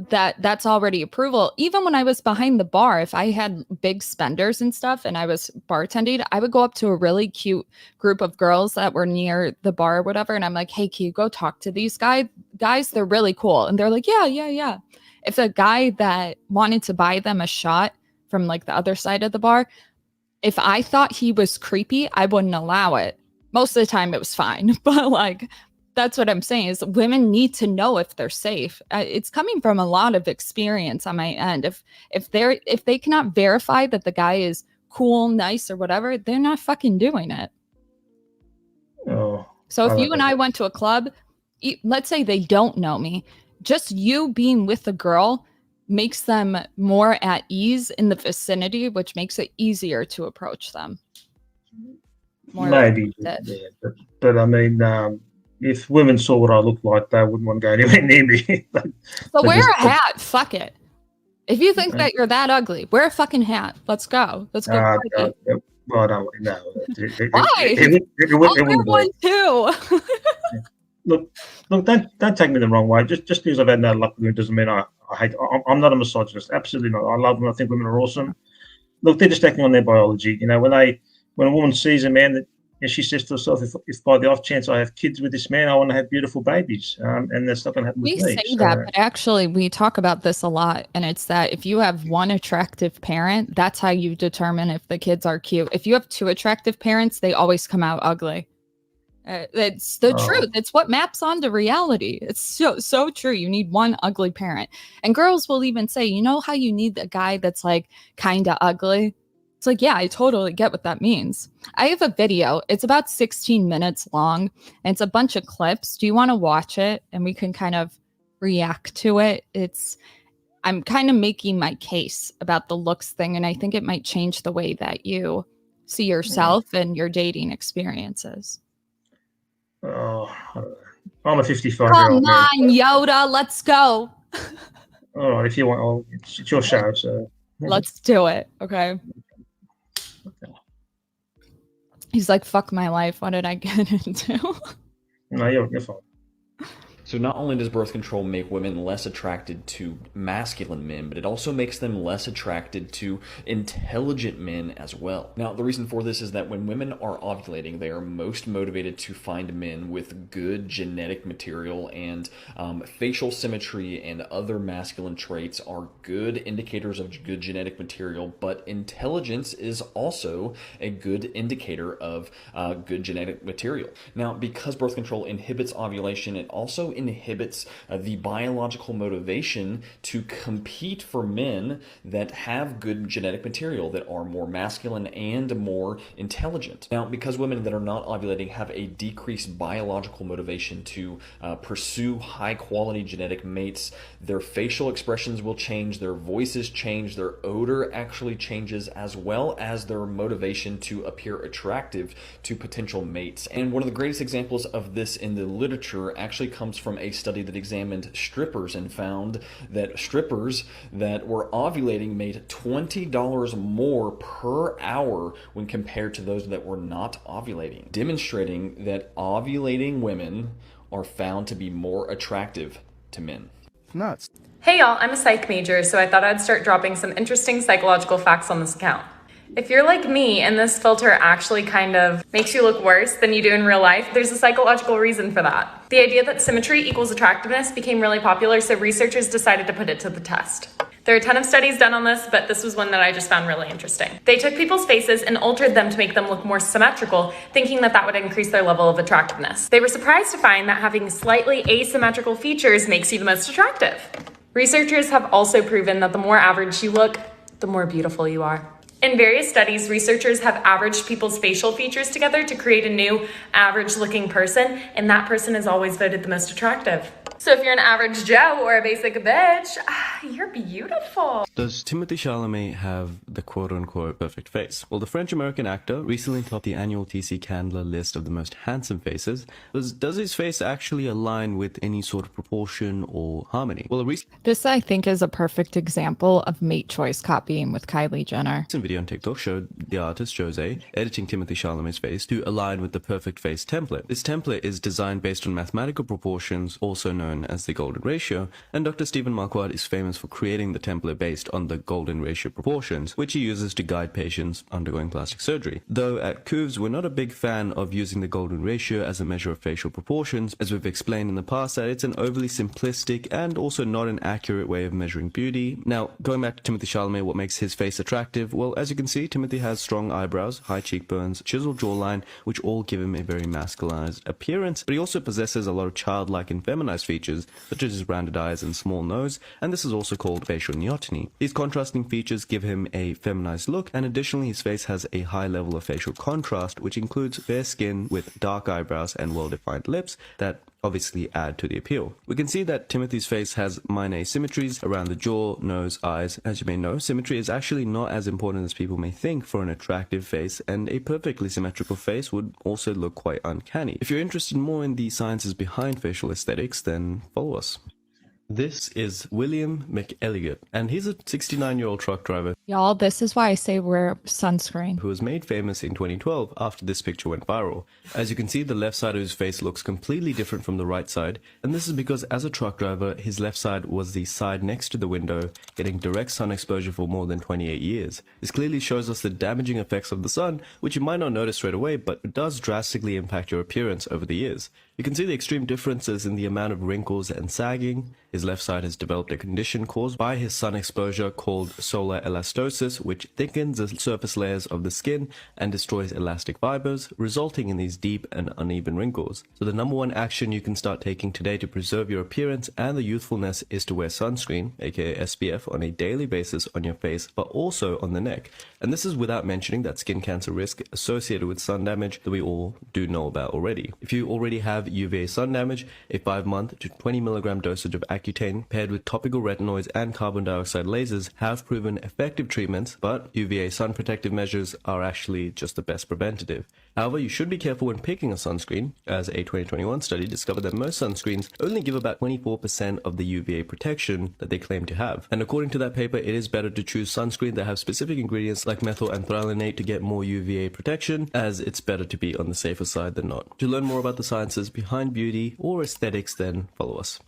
S1: that's already approval. Even when I was behind the bar, if I had big spenders and stuff and I was bartending, I would go up to a really cute group of girls that were near the bar or whatever, and I'm like, hey, can you go talk to these guys? They're really cool. And they're like, yeah. If a guy that wanted to buy them a shot from like the other side of the bar, if I thought he was creepy, I wouldn't allow it. Most of the time it was fine, but like, that's what I'm saying is women need to know if they're safe. It's coming from a lot of experience on my end. If they cannot verify that the guy is cool, nice, or whatever, they're not fucking doing it. So if you and I went to a club, let's say they don't know me, just you being with a girl makes them more at ease in the vicinity, which makes it easier to approach them.
S2: Maybe, but I mean, if women saw what I looked like, they wouldn't want to go anywhere near me.
S1: So wear a hat. Fuck it. If you think that you're that ugly, wear a fucking hat. Let's go. Let's go.
S2: Well, I don't know.
S1: Why? I'll wear one too.
S2: Look! Don't take me the wrong way. Just because I've had no luck with women doesn't mean I hate. I'm not a misogynist. Absolutely not. I love them. I think women are awesome. Look, they're just acting on their biology. You know, when a woman sees a man that and she says to herself, if by the off chance I have kids with this man, I want to have beautiful babies, and that's not going to happen with
S1: We
S2: me.
S1: say that,
S2: So,
S1: but actually, we talk about this a lot. And it's that if you have one attractive parent, that's how you determine if the kids are cute. If you have two attractive parents, they always come out ugly. It's the
S2: oh,
S1: truth. It's what maps onto reality. It's so true. You need one ugly parent. And girls will even say, you know how you need a guy that's like kind of ugly? It's like, yeah, I totally get what that means. I have a video. It's about 16 minutes long and it's a bunch of clips. Do you want to watch it and we can kind of react to it? I'm kind of making my case about the looks thing and I think it might change the way that you see yourself and your dating experiences.
S2: oh, I don't know. I'm a
S1: Come
S2: 55-year-old man.
S1: on, Yoda, let's go.
S2: All right, if you want, it's your show. So,
S1: Let's do it. Okay. He's like, fuck my life. What did I get into?
S2: no, you're fine.
S3: So not only does birth control make women less attracted to masculine men, but it also makes them less attracted to intelligent men as well. Now, the reason for this is that when women are ovulating, they are most motivated to find men with good genetic material, and facial symmetry and other masculine traits are good indicators of good genetic material, but intelligence is also a good indicator of good genetic material. Now, because birth control inhibits ovulation, it also inhibits the biological motivation to compete for men that have good genetic material, that are more masculine and more intelligent. Now, because women that are not ovulating have a decreased biological motivation to pursue high-quality genetic mates, their facial expressions will change, their voices change, their odor actually changes, as well as their motivation to appear attractive to potential mates. And one of the greatest examples of this in the literature actually comes from a study that examined strippers and found that strippers that were ovulating made $20 more per hour when compared to those that were not ovulating, demonstrating that ovulating women are found to be more attractive to men.
S4: Nuts.
S5: Hey y'all, I'm a psych major, so I thought I'd start dropping some interesting psychological facts on this account. If you're like me and this filter actually kind of makes you look worse than you do in real life, there's a psychological reason for that. The idea that symmetry equals attractiveness became really popular, so researchers decided to put it to the test. There are a ton of studies done on this, but this was one that I just found really interesting. They took people's faces and altered them to make them look more symmetrical, thinking that that would increase their level of attractiveness. They were surprised to find that having slightly asymmetrical features makes you the most attractive. Researchers have also proven that the more average you look, the more beautiful you are. In various studies, researchers have averaged people's facial features together to create a new average-looking person, and that person is always voted the most attractive. So if you're an average Joe or a basic bitch, you're beautiful.
S4: Does Timothée Chalamet have the quote-unquote perfect face? Well, the French-American actor recently topped the annual TC Candler list of the most handsome faces. Does his face actually align with any sort of proportion or harmony? Well,
S1: This, I think, is a perfect example of mate choice copying with Kylie Jenner.
S4: recent video on TikTok showed the artist Jose editing Timothée Chalamet's face to align with the perfect face template. This template is designed based on mathematical proportions, also known as the golden ratio, and Dr. Stephen Marquardt is famous for creating the template based on the golden ratio proportions, which he uses to guide patients undergoing plastic surgery. Though at Cooves, we're not a big fan of using the golden ratio as a measure of facial proportions, as we've explained in the past that it's an overly simplistic and also not an accurate way of measuring beauty. Now, going back to Timothée Chalamet, what makes his face attractive? Well, as you can see, Timothy has strong eyebrows, high cheekbones, chiseled jawline, which all give him a very masculinized appearance, but he also possesses a lot of childlike and feminized features, such as his rounded eyes and small nose, and this is also called facial neoteny. These contrasting features give him a feminized look, and additionally his face has a high level of facial contrast, which includes fair skin with dark eyebrows and well-defined lips that obviously add to the appeal. We can see that Timothy's face has minor asymmetries around the jaw, nose, eyes. As you may know, symmetry is actually not as important as people may think for an attractive face, and a perfectly symmetrical face would also look quite uncanny. If you're interested more in the sciences behind facial aesthetics, then follow us. This is William McElligott, and he's a 69-year-old truck driver
S1: Y'all, this is why I say wear sunscreen.
S4: who was made famous in 2012 after this picture went viral. As you can see, the left side of his face looks completely different from the right side, and this is because as a truck driver, his left side was the side next to the window, getting direct sun exposure for more than 28 years. This clearly shows us the damaging effects of the sun, which you might not notice straight away, but it does drastically impact your appearance over the years. You can see the extreme differences in the amount of wrinkles and sagging. His left side has developed a condition caused by his sun exposure called solar elastosis, which thickens the surface layers of the skin and destroys elastic fibers, resulting in these deep and uneven wrinkles. So the number one action you can start taking today to preserve your appearance and the youthfulness is to wear sunscreen, aka SPF, on a daily basis on your face, but also on the neck. And this is without mentioning that skin cancer risk associated with sun damage that we all do know about already. If you already have UVA sun damage, a 5-month to 20 milligram dosage of Accutane paired with topical retinoids and carbon dioxide lasers have proven effective treatments, but UVA sun protective measures are actually just the best preventative. However, you should be careful when picking a sunscreen, as a 2021 study discovered that most sunscreens only give about 24% of the UVA protection that they claim to have. And according to that paper, it is better to choose sunscreen that have specific ingredients like methylenthralenate to get more UVA protection, as it's better to be on the safer side than not. To learn more about the sciences behind beauty or aesthetics, then follow us.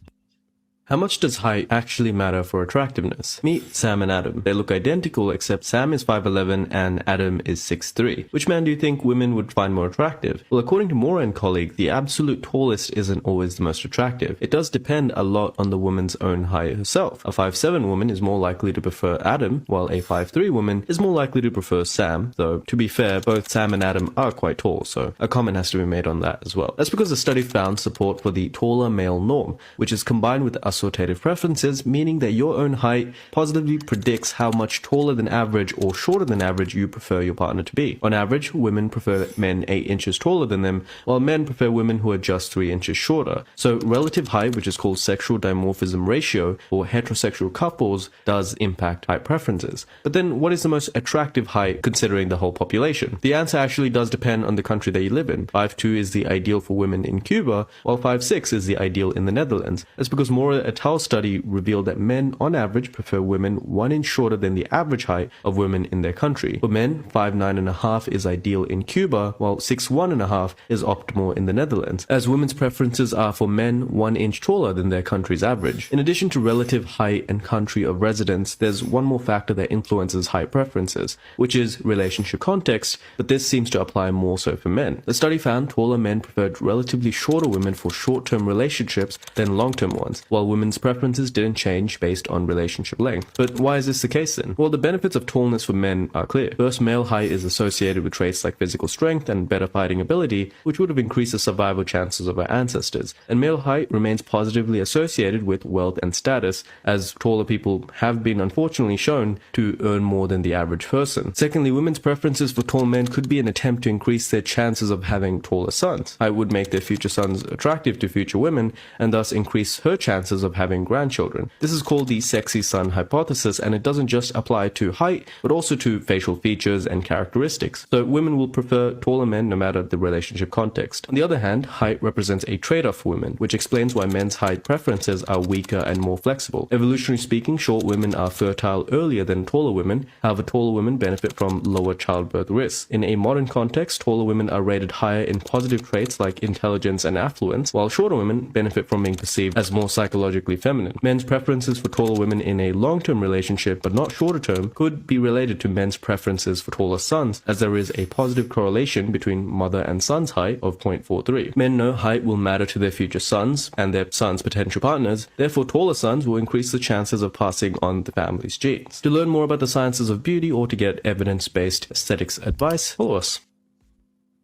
S4: How much does height actually matter for attractiveness? Meet Sam and Adam. They look identical except Sam is 5'11 and Adam is 6'3. Which man do you think women would find more attractive? Well, according to Mora and colleague, the absolute tallest isn't always the most attractive. It does depend a lot on the woman's own height herself. A 5'7 woman is more likely to prefer Adam, while a 5'3 woman is more likely to prefer Sam, though to be fair, both Sam and Adam are quite tall, so a comment has to be made on that as well. That's because the study found support for the taller male norm, which is combined with assortative preferences, meaning that your own height positively predicts how much taller than average or shorter than average you prefer your partner to be. On average, women prefer men 8 inches taller than them, while men prefer women who are just 3 inches shorter. So relative height, which is called sexual dimorphism ratio for heterosexual couples, does impact height preferences. But then what is the most attractive height considering the whole population? The answer actually does depend on the country that you live in. 5'2 is the ideal for women in Cuba, while 5'6 is the ideal in the Netherlands. That's because Mora et al. Study revealed that men on average prefer women 1 inch shorter than the average height of women in their country. For men, 5'9.5 is ideal in Cuba, while 6'1.5 is optimal in the Netherlands, as women's preferences are for men 1 inch taller than their country's average. In addition to relative height and country of residence, there's one more factor that influences height preferences, which is relationship context, but this seems to apply more so for men. The study found taller men preferred relatively shorter women for short-term relationships than long-term ones, while women's preferences didn't change based on relationship length. But why is this the case then? Well, the benefits of tallness for men are clear. First, male height is associated with traits like physical strength and better fighting ability, which would have increased the survival chances of our ancestors. And male height remains positively associated with wealth and status, as taller people have been unfortunately shown to earn more than the average person. Secondly, women's preferences for tall men could be an attempt to increase their chances of having taller sons. Height would make their future sons attractive to future women, and thus increase her chances of having grandchildren. This is called the sexy son hypothesis, and it doesn't just apply to height, but also to facial features and characteristics. So women will prefer taller men no matter the relationship context. On the other hand, height represents a trade-off for women, which explains why men's height preferences are weaker and more flexible. Evolutionary speaking, short women are fertile earlier than taller women. However, taller women benefit from lower childbirth risks. In a modern context, taller women are rated higher in positive traits like intelligence and affluence, while shorter women benefit from being perceived as more psychologically feminine. Men's preferences for taller women in a long-term relationship, but not shorter term, could be related to men's preferences for taller sons, as there is a positive correlation between mother and son's height of 0.43. Men know height will matter to their future sons and their sons' potential partners, therefore taller sons will increase the chances of passing on the family's genes. To learn more about the sciences of beauty or to get evidence-based aesthetics advice, follow us.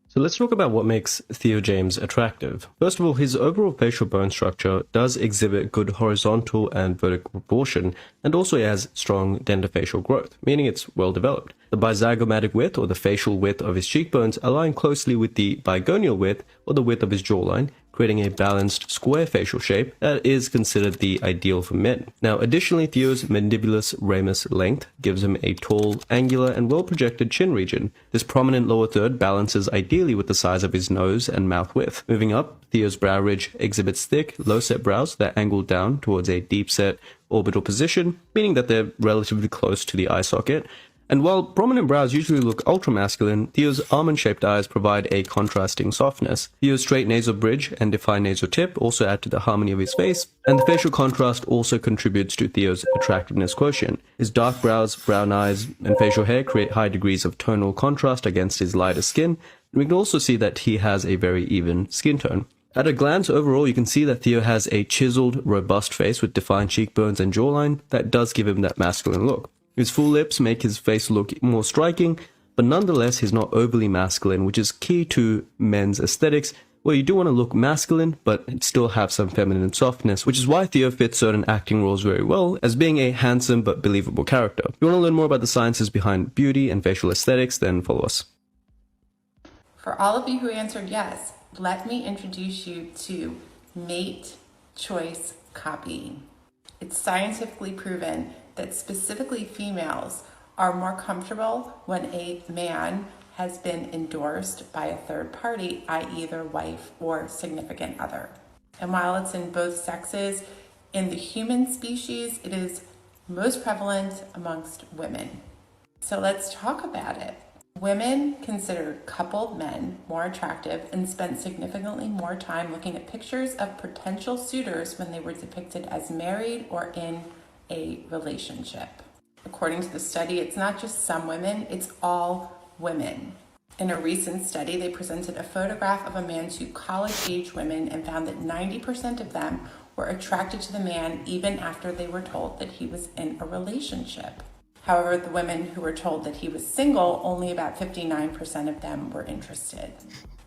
S4: So let's talk about what makes Theo James attractive. First of all, his overall facial bone structure does exhibit good horizontal and vertical proportion, and also he has strong dentofacial growth, meaning it's well developed. The bizygomatic width, or the facial width of his cheekbones, align closely with the bigonial width, or the width of his jawline, creating a balanced square facial shape that is considered the ideal for men. Now, additionally, Theo's mandibulus ramus length gives him a tall, angular, and well-projected chin region. This prominent lower third balances ideally with the size of his nose and mouth width. Moving up, Theo's brow ridge exhibits thick, low-set brows that angle down towards a deep-set orbital position, meaning that they're relatively close to the eye socket. And while prominent brows usually look ultra-masculine, Theo's almond-shaped eyes provide a contrasting softness. Theo's straight nasal bridge and defined nasal tip also add to the harmony of his face, and the facial contrast also contributes to Theo's attractiveness quotient. His dark brows, brown eyes, and facial hair create high degrees of tonal contrast against his lighter skin, and we can also see that he has a very even skin tone. At a glance, overall, you can see that Theo has a chiseled, robust face with defined cheekbones and jawline that does give him that masculine look. His full lips make his face look more striking, but nonetheless he's not overly masculine, which is key to men's aesthetics, where you do want to look masculine, but still have some feminine softness, which is why Theo fits certain acting roles very well, as being a handsome but believable character. If you want to learn more about the sciences behind beauty and facial aesthetics, then follow us.
S6: For all of you who answered yes, let me introduce you to mate choice copying. It's scientifically proven that specifically females are more comfortable when a man has been endorsed by a third party, i.e. their wife or significant other. And while it's in both sexes, in the human species, it is most prevalent amongst women. So let's talk about it. Women consider coupled men more attractive and spent significantly more time looking at pictures of potential suitors when they were depicted as married or in a relationship. According to the study, it's not just some women, it's all women. In a recent study, they presented a photograph of a man to college-age women and found that 90% of them were attracted to the man even after they were told that he was in a relationship. However, the women who were told that he was single, only about 59% of them were interested.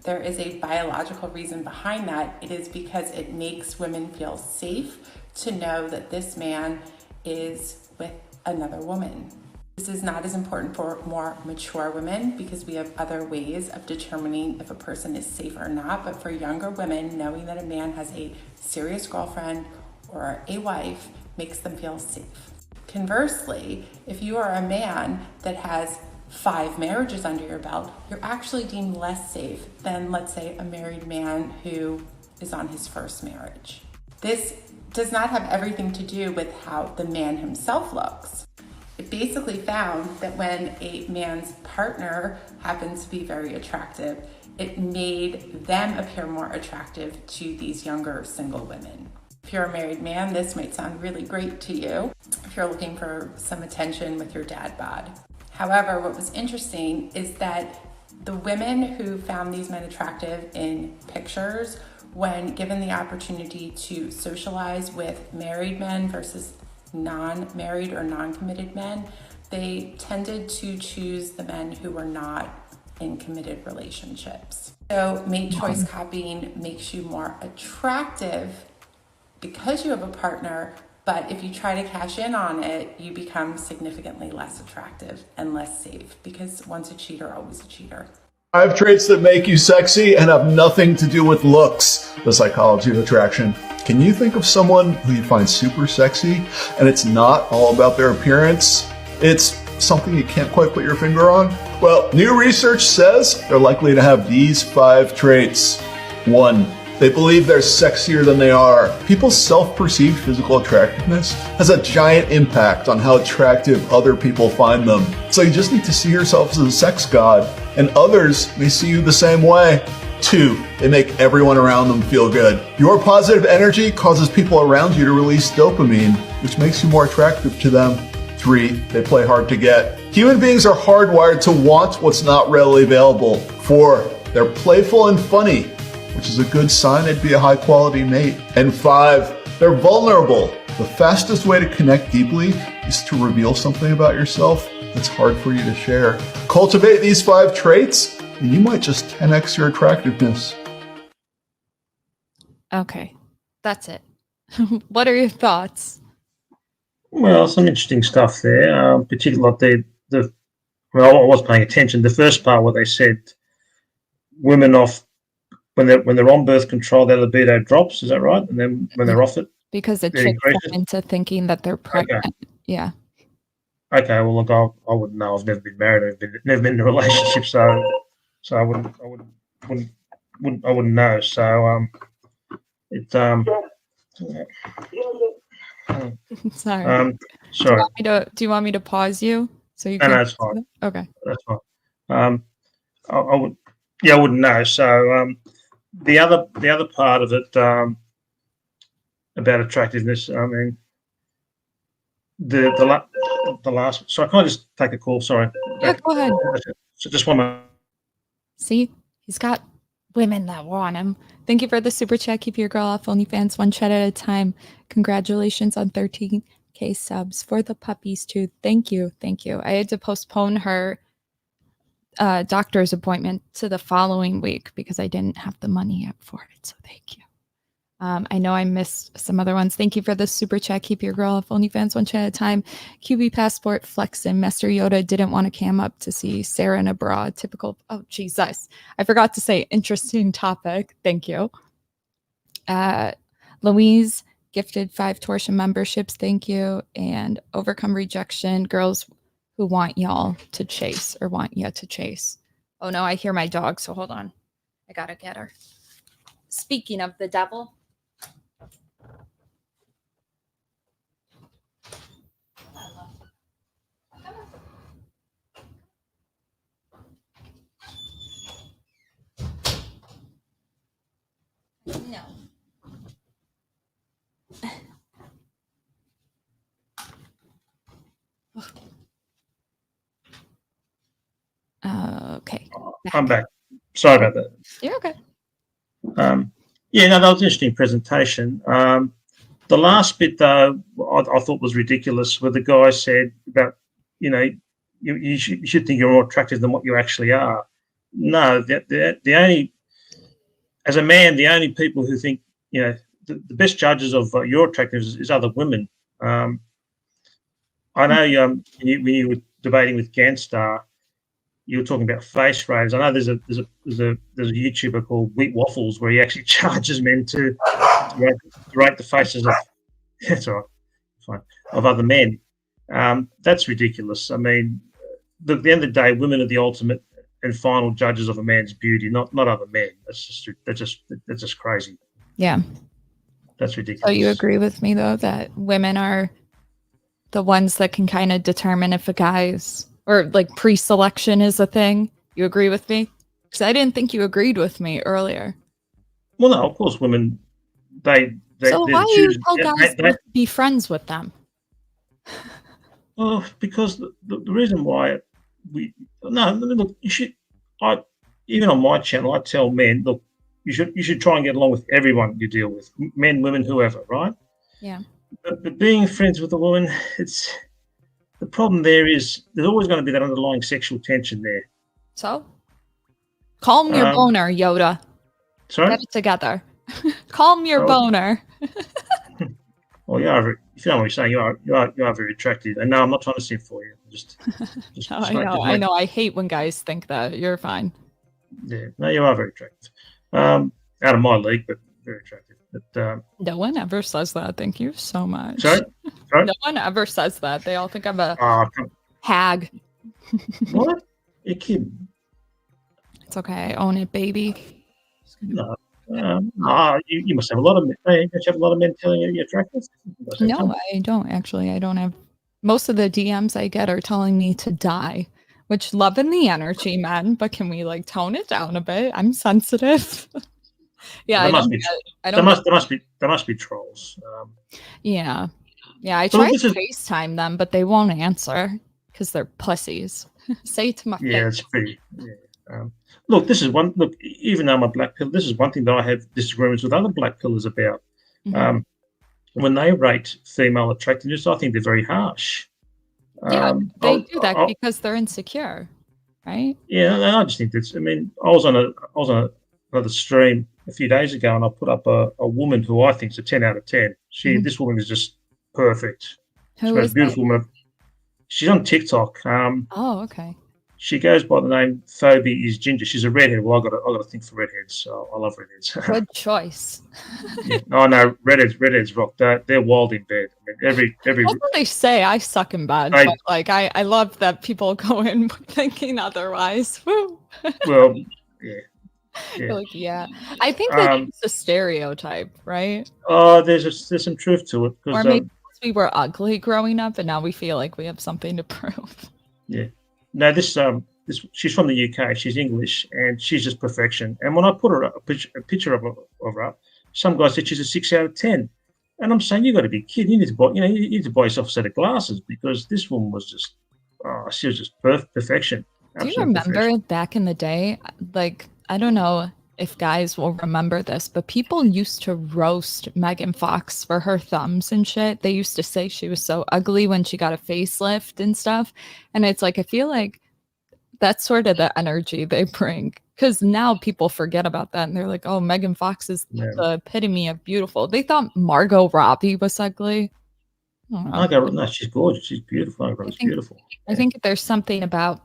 S6: There is a biological reason behind that. It is because it makes women feel safe to know that this man is with another woman. This is not as important for more mature women because we have other ways of determining if a person is safe or not. But for younger women, knowing that a man has a serious girlfriend or a wife makes them feel safe. Conversely, if you are a man that has 5 marriages under your belt, you're actually deemed less safe than, let's say, a married man who is on his first marriage. This does not have everything to do with how the man himself looks. It basically found that when a man's partner happens to be very attractive, it made them appear more attractive to these younger single women. If you're a married man, this might sound really great to you if you're looking for some attention with your dad bod. However, what was interesting is that the women who found these men attractive in pictures, when given the opportunity to socialize with married men versus non-married or non-committed men, they tended to choose the men who were not in committed relationships. So mate choice copying makes you more attractive because you have a partner, but if you try to cash in on it, you become significantly less attractive and less safe because once a cheater, always a cheater.
S7: 5 traits that make you sexy and have nothing to do with looks. The psychology of attraction. Can you think of someone who you find super sexy and it's not all about their appearance? It's something you can't quite put your finger on? Well, new research says they're likely to have these 5 traits. 1. They believe they're sexier than they are. People's self-perceived physical attractiveness has a giant impact on how attractive other people find them. So you just need to see yourself as a sex god, and others may see you the same way. 2, they make everyone around them feel good. Your positive energy causes people around you to release dopamine, which makes you more attractive to them. 3, they play hard to get. Human beings are hardwired to want what's not readily available. 4, they're playful and funny, which is a good sign they'd be a high-quality mate. And 5, they're vulnerable. The fastest way to connect deeply is to reveal something about yourself that's hard for you to share. Cultivate these 5 traits, and you might just 10x your attractiveness.
S1: Okay, that's it. What are your thoughts?
S2: Well, some interesting stuff there, particularly like well, I was paying attention. The first part where they said women when they're on birth control, their libido drops. Is that right? And then when they're off it,
S1: because it
S2: it
S1: tricks them
S2: increases.
S1: into thinking that they're pregnant.
S2: Okay.
S1: Yeah.
S2: Okay. Well, look, I wouldn't know. I've never been married. Never been in a relationship, so I wouldn't know. So it's
S1: Sorry.
S2: Sorry.
S1: Do you want me to pause you so you
S2: No,
S1: can?
S2: that's fine.
S1: Okay.
S2: That's fine. I would. Yeah, I wouldn't know. So the other part of it about attractiveness. I mean, the last. So I can't just take a call. Sorry.
S1: Yeah, go ahead.
S2: So just one moment.
S1: See, he's got women that want him. Thank you for the super chat. Keep your girl off OnlyFans one chat at a time. Congratulations on 13K subs for the puppies too. Thank you. I had to postpone her doctor's appointment to the following week because I didn't have the money yet for it. So thank you. I know I missed some other ones. Thank you for the super chat. Keep your girl off OnlyFans one chat at a time. QB passport flexing. Master Yoda didn't want to cam up to see Sarah in a bra. Typical. Oh, Jesus. I forgot to say interesting topic. Thank you. Louise gifted 5 torsion memberships. Thank you. And overcome rejection. Girls who want y'all to chase or want you to chase. Oh no, I hear my dog. So hold on. I gotta get her. Speaking of the devil. No. Okay.
S2: I'm back. Sorry about that.
S1: You're okay.
S2: Yeah, no, that was an interesting presentation. The last bit, though, I thought was ridiculous, where the guy said about, you should think you're more attractive than what you actually are. No, the only, as a man, the only people who think, the best judges of your attractiveness is other women. I know when you were debating with Ganstar, you were talking about face raves. I know there's a YouTuber called Wheat Waffles where he actually charges men to rate the faces of that's all right, fine, of other men. That's ridiculous. I mean, at the end of the day, women are the ultimate and final judges of a man's beauty, not other men. That's just crazy.
S1: Yeah.
S2: That's ridiculous.
S1: So you agree with me though that women are the ones that can kind of determine if a guy's or like pre-selection is a thing? You agree with me? Because I didn't think you agreed with me earlier.
S2: Well, no, of course, women. So
S1: why do you tell guys not to be friends with them?
S2: Well, because the reason why look, you should. Even on my channel, I tell men, look, you should try and get along with everyone you deal with, men, women, whoever, right?
S1: Yeah.
S2: But being friends with a woman, the problem there is there's always going to be that underlying sexual tension there.
S1: So, calm your boner, Yoda.
S2: Sorry?
S1: Get it together. Calm your boner.
S2: Well, if you know what you're saying, you are very attractive. And no, I'm not trying to simp for you.
S1: I know. I hate when guys think that. You're fine.
S2: Yeah, no, you are very attractive. Out of my league, but very attractive. But
S1: no one ever says that. Thank you so much.
S2: Sorry?
S1: No one ever says that. They all think I'm a hag.
S2: What? You're kidding.
S1: It's okay. I own it, baby.
S2: No. You must have a lot of men. Don't you have a lot of men telling you you're attractive?
S1: No, I don't actually. I don't have. Most of the DMs I get are telling me to die, which loving the energy, man. But can we tone it down a bit? I'm sensitive. Yeah,
S2: there must be trolls.
S1: Yeah. I try to FaceTime them, but they won't answer because they're pussies. Say it to my face.
S2: Yeah, it's pretty. Yeah. Look, even though I'm a black pill, this is one thing that I have disagreements with other black pillars about. Mm-hmm. When they rate female attractiveness, I think they're very harsh.
S1: Yeah, they do that because they're insecure, right?
S2: Yeah, and I just think that's. I mean, I was on another stream a few days ago, and I put up a woman who I think is a 10 out of 10. This woman is just perfect. She's a beautiful woman. She's on TikTok.
S1: Oh, okay.
S2: She goes by the name Phoebe is Ginger. She's a redhead. Well, I got a thing for redheads. So I love redheads.
S1: Good choice.
S2: Yeah. Oh no, redheads rock. They're wild in bed. I mean, every
S1: That's what they say. I suck in bed,
S2: I-
S1: but like I love that people go in thinking otherwise. Woo.
S2: well, yeah.
S1: You're
S2: Yeah.
S1: like, yeah. I think that
S2: Um,
S1: it's a stereotype, right?
S2: Oh, there's some truth to it
S1: Or
S2: because
S1: maybe we were ugly growing up, and now we feel like we have something to prove.
S2: yeah. No, this she's from the UK. She's English and she's just perfection. And when I put her up, a picture of her up, some guy said she's a 6 out of 10. And I'm saying, you got to be kidding. You need to buy, you need to buy yourself a set of glasses because this woman was just, she was just perfection.
S1: Do you
S2: Absolute
S1: remember
S2: perfection.
S1: back in the day? Like, I don't know if guys will remember this, but people used to roast Megan Fox for her thumbs and shit. They used to say she was so ugly when she got a facelift and stuff. And it's like, I feel like that's sort of the energy they bring. Because now people forget about that and they're like, oh, Megan Fox is
S2: Yeah.
S1: the epitome of beautiful. They thought Margot Robbie was ugly. I don't know.
S2: No, she's gorgeous. She's beautiful. Margot Robbie's beautiful.
S1: I think there's something about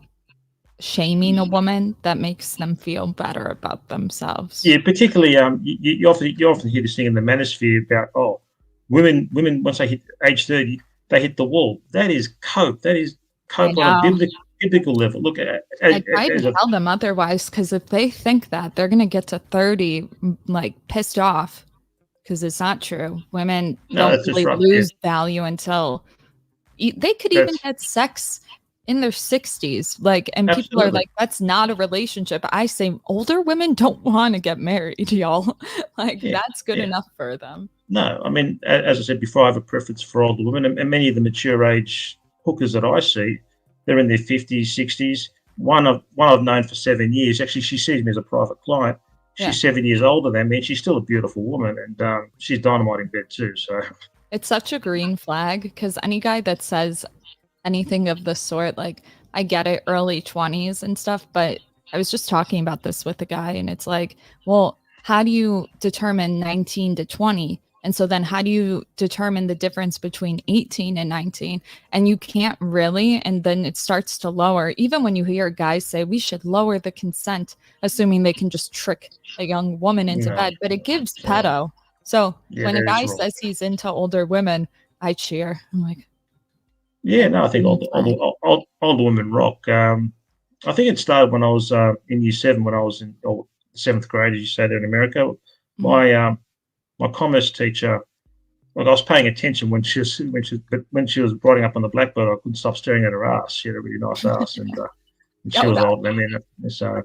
S1: shaming a woman that makes them feel better about themselves.
S2: Yeah, particularly you often hear this thing in the manosphere about women once they hit age 30 they hit the wall. That is cope. That is cope on a biblical level. Look at
S1: I try to tell them otherwise because if they think that, they're gonna get to 30 like pissed off because it's not true. Women don't really lose value until they could even have sex in their 60s, like, and people are like, that's not a relationship. I say older women don't want to get married, y'all. Like, that's good enough for them.
S2: No, I mean, as I said before, I have a preference for older women, and many of the mature age hookers that I see, they're in their 50s, 60s. One I've known for 7 years. Actually, she sees me as a private client. She's 7 years older than me, and she's still a beautiful woman, and she's dynamite in bed too. So
S1: it's such a green flag because any guy that says anything of the sort, like, I get it, early 20s and stuff, but I was just talking about this with a guy and it's like, well, how do you determine 19 to 20? And so then how do you determine the difference between 18 and 19? And you can't really, and then it starts to lower. Even when you hear guys say we should lower the consent, assuming they can just trick a young woman into bed, but it gives pedo. So when a guy says he's into older women, I cheer. I'm like,
S2: yeah, no, I think older women rock. I think it started when I was in year 7, when I was in 7th grade, as you say there in America. My commerce teacher, like, I was paying attention when she was writing up on the blackboard. I couldn't stop staring at her ass. She had a really nice ass, and she was old. I mean, so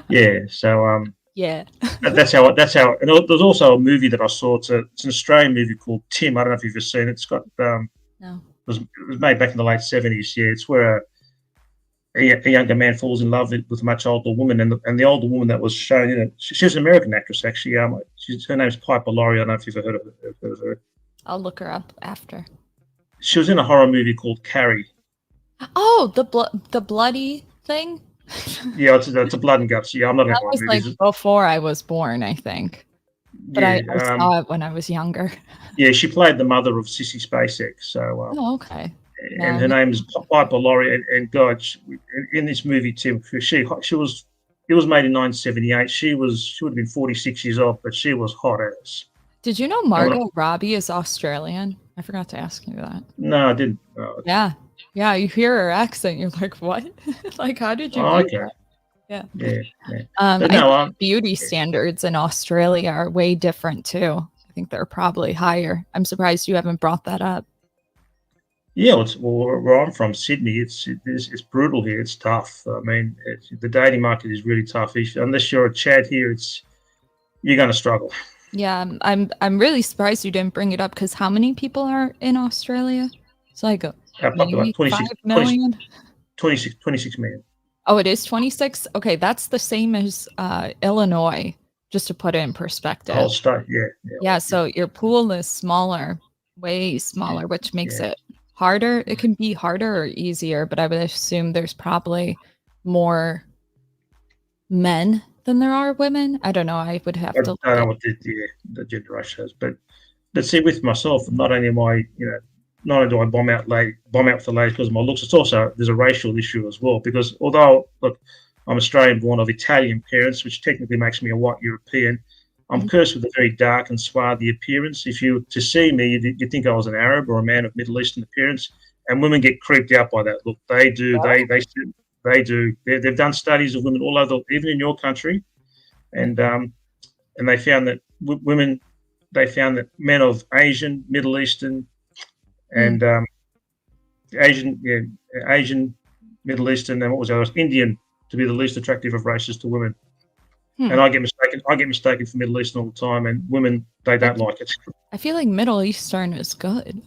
S2: yeah, so
S1: yeah,
S2: that's how. And there's also a movie that I saw. It's an Australian movie called Tim. I don't know if you've ever seen it. It's got
S1: no.
S2: It was made back in the late 70s. Yeah, it's where a younger man falls in love with a much older woman, and the older woman that was shown in it, she was an American actress actually. Her name's Piper Laurie. I don't know if you've heard of her.
S1: I'll look her up after.
S2: She was in a horror movie called Carrie.
S1: Oh, the bloody thing.
S2: Yeah, it's a blood and guts. Yeah, I'm not.
S1: That was like before I was born, I think. But I saw it when I was younger.
S2: Yeah, she played the mother of Sissy Spacek. So.
S1: Okay.
S2: And her name is Piper Laurie, and God, in this movie, Tim, it was made in 1978. She would have been 46 years old, but she was hot as.
S1: Did you know Margot Robbie is Australian? I forgot to ask you that.
S2: No, I didn't.
S1: Yeah, you hear her accent, you're like, what? Like, how did you do that? Yeah. I think beauty standards in Australia are way different too. I think they're probably higher. I'm surprised you haven't brought that up.
S2: Yeah, where I'm from, Sydney, it's brutal here. It's tough. I mean, the dating market is really tough. Unless you're a Chad here, you're going to struggle.
S1: Yeah, I'm really surprised you didn't bring it up because how many people are in Australia? It's like 26 million.
S2: 26 million.
S1: Oh, it is 26? Okay, that's the same as Illinois, just to put it in perspective.
S2: The whole state,
S1: yeah. So your pool is smaller, way smaller, which makes it harder. It can be harder or easier, but I would assume there's probably more men than there are women. I don't know. I would have to.
S2: I don't know what the gender ratio is, but see, with myself, not only am I, not only do I bomb out with the ladies because of my looks, it's also there's a racial issue as well. Because although look, I'm Australian born of Italian parents, which technically makes me a white European, I'm cursed with a very dark and swarthy appearance. If you to see me, you'd think I was an Arab or a man of Middle Eastern appearance, and women get creeped out by that look. They do. They do. They've done studies of women all over, even in your country, and they found that women. They found that men of Asian, Middle Eastern, and Asian, Middle Eastern, and what was the other? Indian to be the least attractive of races to women. And I get mistaken for Middle Eastern all the time, and women they don't like it.
S1: I feel like Middle Eastern is good.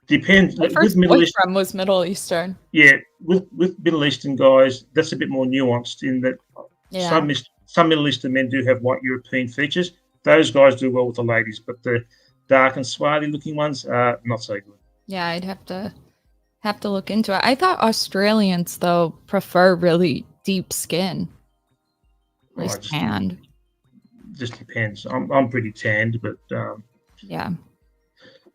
S2: Depends.
S1: My first boyfriend was Middle Eastern.
S2: Yeah, with Middle Eastern guys, that's a bit more nuanced in that some Middle Eastern men do have white European features. Those guys do well with the ladies, but the dark and swarthy looking ones are not so good.
S1: Yeah, I'd have to look into it. I thought Australians though prefer really deep skin. Tanned.
S2: Just depends. I'm pretty tanned, but
S1: yeah.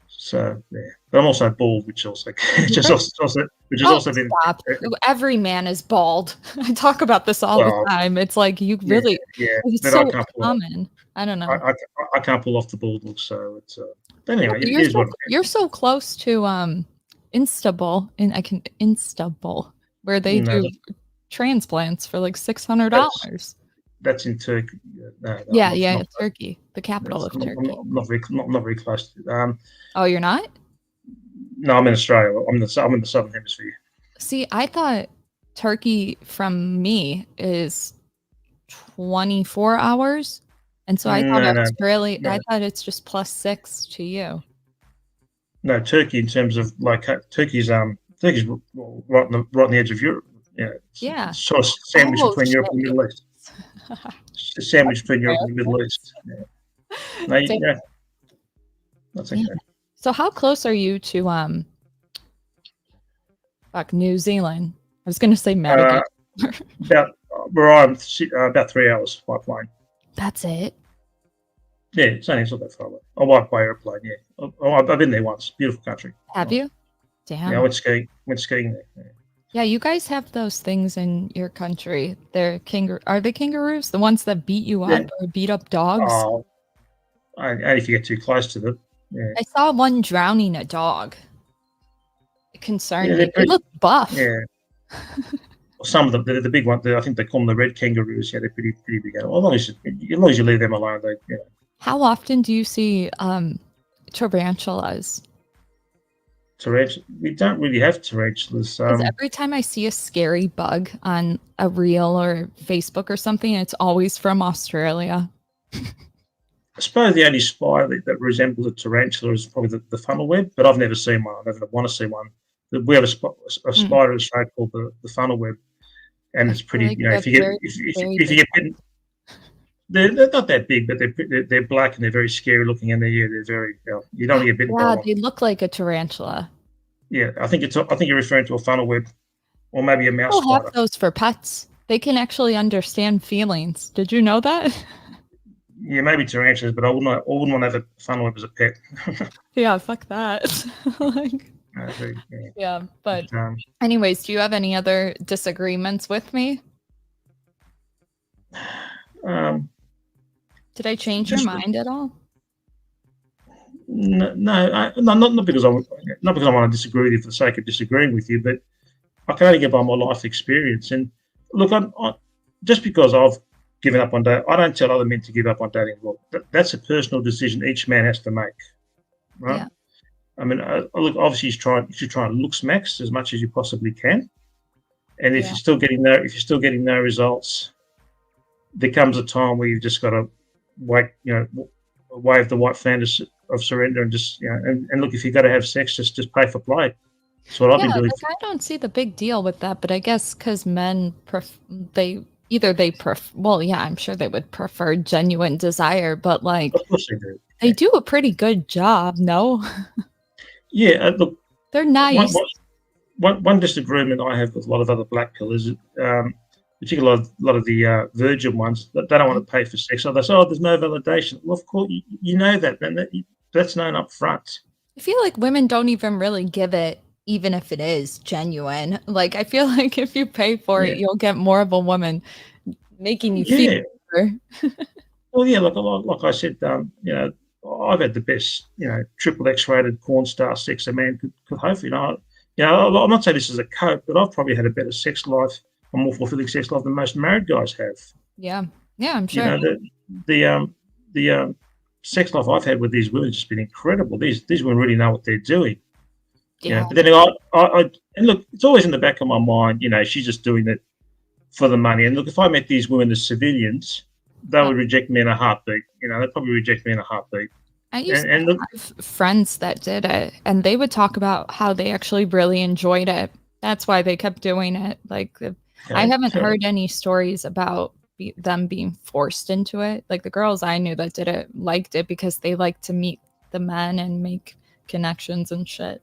S2: So yeah, but I'm also bald, which also been.
S1: Stop. Every man is bald. I talk about this all the time. It's like you really, it's so common. I don't know.
S2: I can't pull off the bald look, so it's. But anyway,
S1: you're so close to Istanbul, where they do transplants for like $600.
S2: That's in Turkey.
S1: No, Turkey, the capital of Turkey.
S2: I'm not very close to.
S1: Oh, you're not?
S2: No, I'm in Australia. I'm in the southern hemisphere.
S1: See, I thought Turkey from me is 24 hours, and so I thought Australia. I thought it's just +6 to you.
S2: No, Turkey in terms of like Turkey's right on the edge of Europe.
S1: Yeah.
S2: Sort of sandwiched between Europe and the Middle East. Sandwiched between Europe and the Middle East. Yeah. That's okay.
S1: So how close are you to New Zealand? I was going to say Madagascar.
S2: About 3 hours by plane.
S1: That's it.
S2: Yeah, it's not that far away. I went by airplane. Yeah, I've been there once. Beautiful country.
S1: Have you? Damn.
S2: Yeah, I went skiing there.
S1: Yeah, you guys have those things in your country. They're Are they kangaroos? The ones that beat you up or beat up dogs?
S2: Oh, only if you get too close to them. Yeah.
S1: I saw one drowning a dog. It concerned me. They look buff.
S2: Yeah. Some of them, the big one, I think they call them the red kangaroos. Yeah, they're pretty big. Well, as long as you leave them alone, they.
S1: How often do you see tarantulas?
S2: We don't really have tarantulas.
S1: Every time I see a scary bug on a reel or Facebook or something, it's always from Australia.
S2: I suppose the only spider that resembles a tarantula is probably the funnel web, but I've never seen one. I never want to see one. We have a spider in Australia called the funnel web, and it's pretty. If you get bitten, they're not that big, but they're black and they're very scary looking, and they're very. You don't get bitten.
S1: Yeah, they look like a tarantula.
S2: Yeah, I think you're referring to a funnel web, or maybe a mouse
S1: People
S2: spider.
S1: have those for pets. They can actually understand feelings. Did you know that?
S2: Yeah, maybe tarantulas, but I wouldn't want to have a funnel web as a pet.
S1: Yeah, fuck that. Yeah, but anyways, do you have any other disagreements with me? Did I change your mind at all?
S2: No, not because I want to disagree with you for the sake of disagreeing with you, but I can only go by my life experience. And look, just because I've given up on dating, I don't tell other men to give up on dating. Well, that's a personal decision each man has to make, right? Yeah. I mean, look, obviously you should try and look max as much as you possibly can, and if you're still getting no results, there comes a time where you've just got to wave the white flag of surrender and just and look, if you got to have sex, just pay for play. That's what I've been doing.
S1: I don't see the big deal with that, but I guess because men I'm sure they would prefer genuine desire, but like,
S2: of course they do.
S1: They do a pretty good job, no?
S2: Yeah, look,
S1: they're nice.
S2: One disagreement I have with a lot of other black pillars, particularly a lot of the virgin ones, that they don't want to pay for sex. So they say, "Oh, there's no validation." Well, of course, you know that, and that's known up front.
S1: I feel like women don't even really give it, even if it is genuine. Like, I feel like if you pay for
S2: Yeah,
S1: it, you'll get more of a woman making you feel
S2: yeah.
S1: better.
S2: Well, yeah. Like I said, I've had the best, triple X rated porn star sex a man could hopefully. I'm not saying this is a cope, but I've probably had a better sex life, a more fulfilling sex life than most married guys have.
S1: Yeah. Yeah, I'm
S2: You
S1: sure.
S2: know, the sex life I've had with these women has just been incredible. These women really know what they're doing.
S1: Yeah.
S2: But then and look, it's always in the back of my mind. She's just doing it for the money. And look, if I met these women as civilians, they would reject me in a heartbeat. They'd probably reject me in a heartbeat.
S1: I used
S2: And look,
S1: to have friends that did it, and they would talk about how they actually really enjoyed it. That's why they kept doing it. Like, I
S2: okay,
S1: haven't
S2: fair enough.
S1: heard any stories about them being forced into it. Like, the girls I knew that did it liked it because they liked to meet the men and make connections and shit.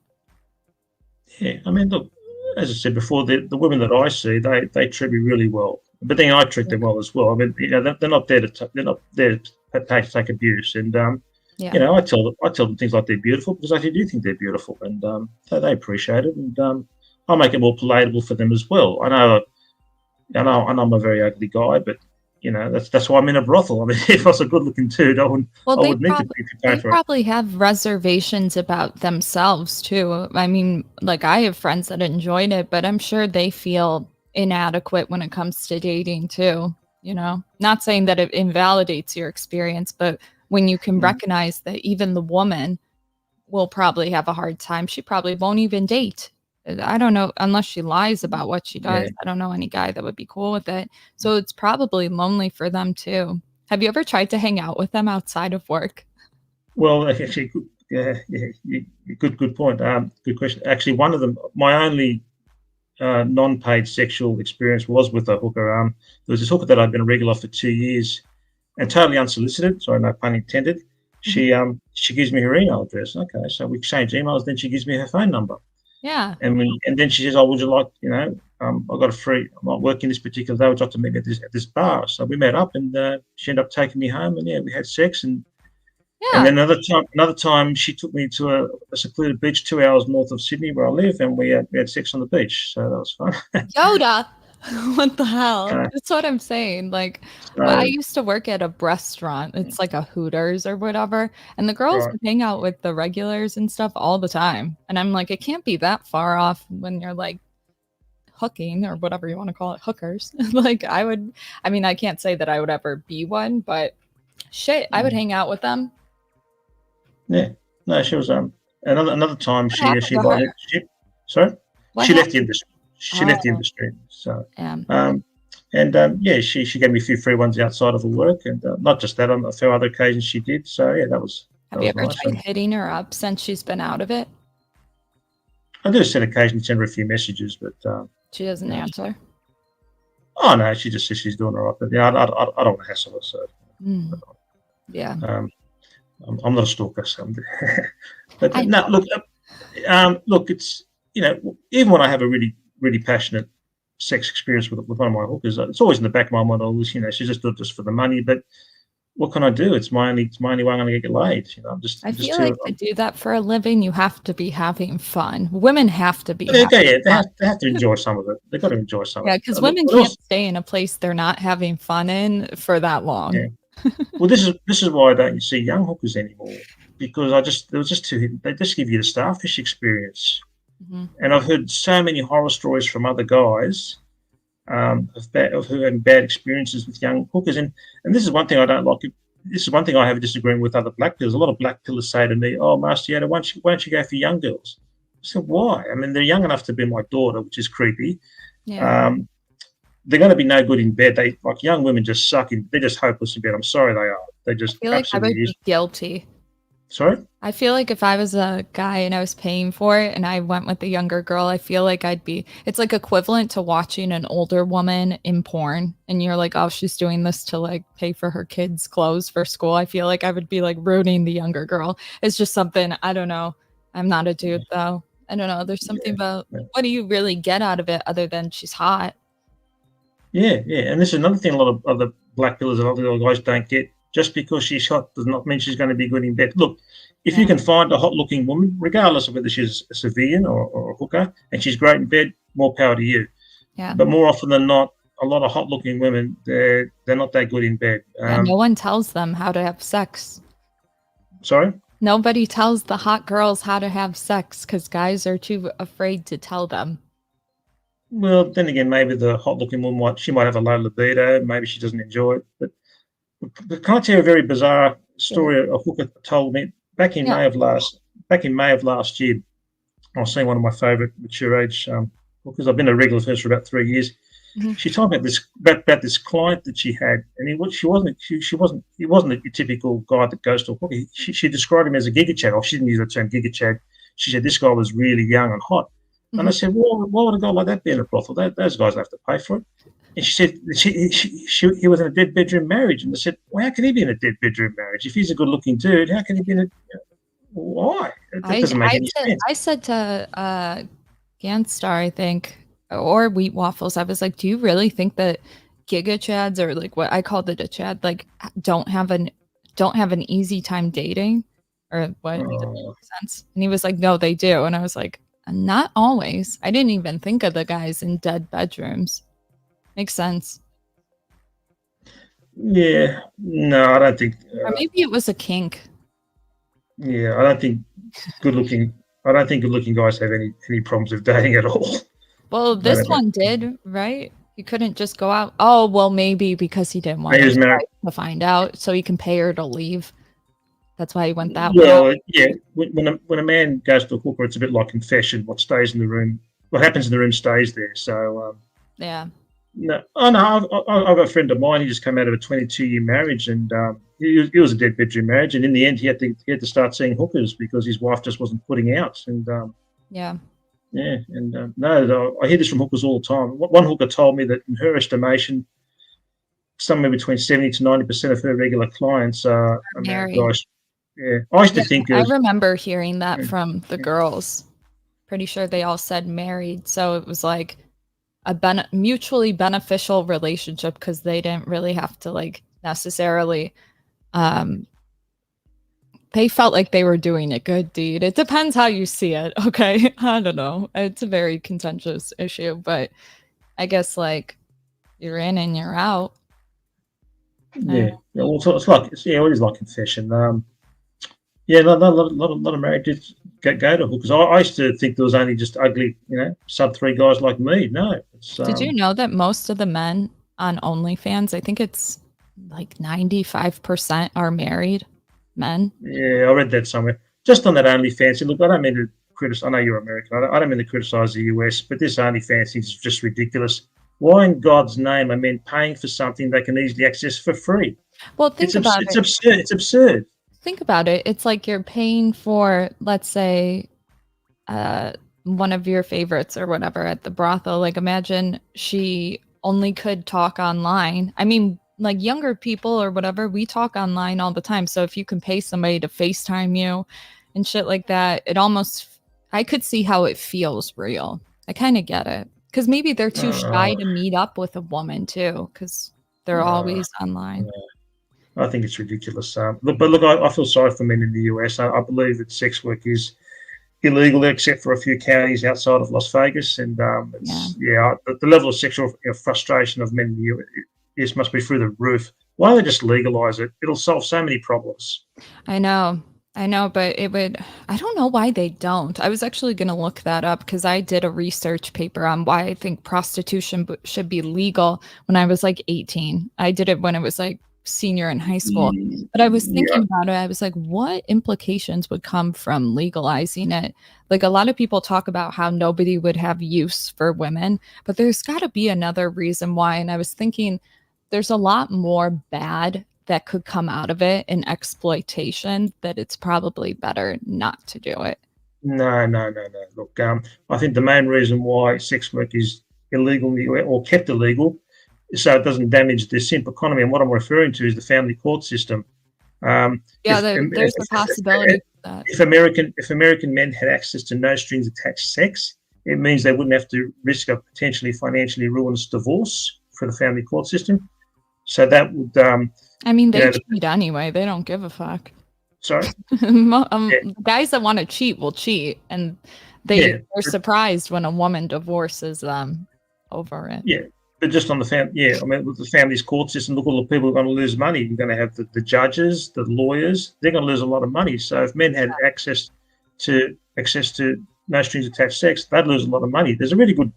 S2: Yeah, I mean, look, as I said before, the women that I see, they treat me really well. But then I treat them well as well. I mean, they're not there they're not there to take abuse. And
S1: Yeah.
S2: I tell them things like they're beautiful because I do think they're beautiful, and they appreciate it. And I make it more palatable for them as well. I know I'm a very ugly guy, but that's why I'm in a brothel. I mean, if I was a good-looking dude,
S1: Well,
S2: I would need to be
S1: they
S2: paying for it.
S1: probably have reservations about themselves too. I mean, like, I have friends that enjoyed it, but I'm sure they feel inadequate when it comes to dating too, Not saying that it invalidates your experience, but when you can
S2: Mm,
S1: recognize that even the woman will probably have a hard time, she probably won't even date. I don't know, unless she lies about what she
S2: yeah.
S1: does. I don't know any guy that would be cool with it. So it's probably lonely for them too. Have you ever tried to hang out with them outside of work?
S2: Well, actually, good point. Good question. Actually, one of them, my only non-paid sexual experience was with a hooker. There was this hooker that I'd been a regular for 2 years, and totally unsolicited. Sorry, no pun intended.
S1: Mhm.
S2: She gives me her email address. Okay, so we exchange emails. Then she gives me her phone number,
S1: Yeah.
S2: and then she says, "Oh, would you like, I got a free. I'm not working this particular day. Would you like to meet me at this bar?" So we met up, and she ended up taking me home, and yeah, we had sex, and
S1: Yeah.
S2: then another time, she took me to a secluded beach 2 hours north of Sydney, where I live, and we had sex on the beach. So that was fun.
S1: Yoda. What the hell?
S2: uh,
S1: That's what I'm saying. Like, well, I
S2: so
S1: used to work at a restaurant. It's like a Hooters or whatever. And the girls
S2: right,
S1: would hang out with the regulars and stuff all the time. And I'm like, it can't be that far off when you're like hooking or whatever you want to call it, hookers. Like, I mean, I can't say that I would ever be one, but shit, I would hang out with them.
S2: yeah, no, she was another time
S1: What
S2: she
S1: happened
S2: she
S1: to her?
S2: invited sorry,
S1: What
S2: she left the
S1: happened?
S2: industry. She left the
S1: Oh,
S2: industry. So
S1: damn.
S2: and yeah, she gave me a few free ones outside of her work, and not just that, on a few other occasions she did. So yeah, that
S1: Have you
S2: was
S1: ever
S2: nice.
S1: tried
S2: And
S1: hitting her up since she's been out of it?
S2: I do occasionally send her a few messages, but
S1: She doesn't
S2: yeah,
S1: answer.
S2: oh no, she just says she's doing all right. But yeah, I don't want to hassle her. So
S1: Mm, yeah.
S2: um, I'm not a stalker, so but
S1: I
S2: no,
S1: know.
S2: look, it's even when I have a really passionate sex experience with one of my hookers, it's always in the back of my mind. Always, she's just doing this for the money. But what can I do? It's my only way I'm going to get laid.
S1: I
S2: I'm just
S1: feel
S2: too.
S1: like to do that for a living, you have to be having fun. Women have to be having
S2: Okay, yeah,
S1: fun.
S2: they have to enjoy some of it. They've got to enjoy some of
S1: Yeah,
S2: it.
S1: because
S2: Look,
S1: women
S2: but
S1: can't
S2: also,
S1: stay in a place they're not having fun in for that
S2: yeah.
S1: long.
S2: Well, this is why I don't see young hookers anymore, because there was just too. They just give you the starfish experience.
S1: Mhm.
S2: And I've heard so many horror stories from other guys of who had bad experiences with young hookers. And this is one thing I don't like. This is one thing I have a disagreement with other black pillars. A lot of black pillars say to me, "Oh, Master Yoda, why don't you go for young girls?" I said, "Why? I mean, they're young enough to be my daughter, which is creepy.
S1: Yeah.
S2: Um, they're going to be no good in bed. They like young women just suck in. They're just hopeless in bed. I'm sorry, they are. They're
S1: I
S2: just
S1: feel like I
S2: absolutely
S1: would
S2: useless."
S1: be guilty.
S2: Sorry.
S1: I feel like if I was a guy and I was paying for it and I went with a younger girl, I feel like it's like equivalent to watching an older woman in porn and you're like, oh, she's doing this to like pay for her kids' clothes for school. I feel like I would be like rooting the younger girl. It's just something, I don't know. I'm not a dude though. I don't know. There's something about
S2: Yeah.
S1: what do you really get out of it other than she's hot?
S2: Yeah, yeah. And this is another thing a lot of other black pillars and other guys don't get. just because she's hot does not mean she's going to be good in bed. Look, if you can find a hot-looking woman, regardless of whether she's a civilian or a hooker, and she's great in bed, more power to you.
S1: Yeah.
S2: But more often than not, a lot of hot-looking women, they're not that good in bed.
S1: Yeah, no one tells them how to have sex.
S2: Sorry?
S1: Nobody tells the hot girls how to have sex because guys are too afraid to tell them.
S2: Well, then again, maybe the hot-looking woman might have a low libido. Maybe she doesn't enjoy it. But can I tell you a very bizarre story a hooker told me back in May of last year? I was seeing one of my favourite mature age hookers. I've been a regular for about 3 years.
S1: Mm-hmm.
S2: She told me about this client that she had, and he wasn't a typical guy that goes to a hooker. She described him as a giga chad. Or she didn't use the term giga chad. She said this guy was really young and hot.
S1: Mm-hmm.
S2: And I said, well, why would a guy like that be in a brothel? Those guys have to pay for it. And she said he was in a dead bedroom marriage. And I said, well, how can he be in a dead bedroom marriage? If he's a good-looking dude, how can he be in a... Why? That doesn't make any sense.
S1: I said to Ganstar, I think, or Wheat Waffles, I was like, do you really think that giga chads, or like what I called it a chad, like don't have an easy time dating? Or what? Does that make sense? And he was like, no, they do. And I was like, not always. I didn't even think of the guys in dead bedrooms. Makes sense.
S2: Yeah. No, I don't think...
S1: or maybe it was a kink.
S2: Yeah, I don't think good-looking guys have any problems with dating at all.
S1: Well, this one did, right? He couldn't just go out. Oh, well, maybe because he didn't want to find out, so he can pay her to leave. That's why he went that way.
S2: Well, yeah. When a man goes to a hooker, it's a bit like confession. What stays in the room, what happens in the room stays there. So
S1: yeah.
S2: No, I've got a friend of mine. He just came out of a 22-year marriage, and he was a dead bedroom marriage. And in the end, he had to start seeing hookers because his wife just wasn't putting out. And no, I hear this from hookers all the time. One hooker told me that in her estimation, somewhere between 70 to 90% of her regular clients are married guys. Yeah, I used to think.
S1: I remember hearing that from the girls. Pretty sure they all said married, so it was like a mutually beneficial relationship because they didn't really have to like necessarily. They felt like they were doing a good deed. It depends how you see it. Okay, I don't know. It's a very contentious issue, but I guess like you're in and you're out.
S2: Yeah, well, it's like it is like confession. Yeah, a lot of married dudes go to hookers. I used to think there was only just ugly, sub-3 guys like me. No.
S1: Did you know that most of the men on OnlyFans, I think it's like 95% are married men?
S2: Yeah, I read that somewhere. Just on that OnlyFans, look, I don't mean to criticize. I know you're American. I don't mean to criticize the US, but this OnlyFans is just ridiculous. Why in God's name are men paying for something they can easily access for free?
S1: Well, think about it.
S2: It's absurd. It's absurd.
S1: Think about it. It's like you're paying for, let's say, one of your favorites or whatever at the brothel. Like, imagine she only could talk online. I mean, like younger people or whatever, we talk online all the time. So if you can pay somebody to FaceTime you and shit like that, I could see how it feels real. I kind of get it. Because maybe they're too shy to meet up with a woman too, because they're always online.
S2: I think it's ridiculous. Look, I feel sorry for men in the US. I believe that sex work is illegal except for a few counties outside of Las Vegas. And the level of sexual frustration of men in the US must be through the roof. Why don't they just legalize it? It'll solve so many problems.
S1: I know, but I don't know why they don't. I was actually going to look that up because I did a research paper on why I think prostitution should be legal when I was like 18. I did it when it was like senior in high school. But I was thinking about it. I was like, what implications would come from legalizing it? Like a lot of people talk about how nobody would have use for women, but there's got to be another reason why. And I was thinking there's a lot more bad that could come out of it in exploitation, that it's probably better not to do it.
S2: No. Look, I think the main reason why sex work is illegal or kept illegal is so it doesn't damage the simp economy. And what I'm referring to is the family court system.
S1: There's a possibility of that.
S2: If American men had access to no strings attached sex, it means they wouldn't have to risk a potentially financially ruinous divorce for the family court system. So that would,
S1: I mean, they
S2: you know,
S1: cheat anyway. They don't give a fuck.
S2: sorry,
S1: Guys that want to cheat will cheat, and
S2: yeah,
S1: they're surprised when a woman divorces them over it.
S2: yeah. But just on the I mean, with the family's court system, look, all the people are going to lose money. You're going to have the judges, the lawyers. They're going to lose a lot of money. So if men had access to no strings attached sex, they'd lose a lot of money. There's a really good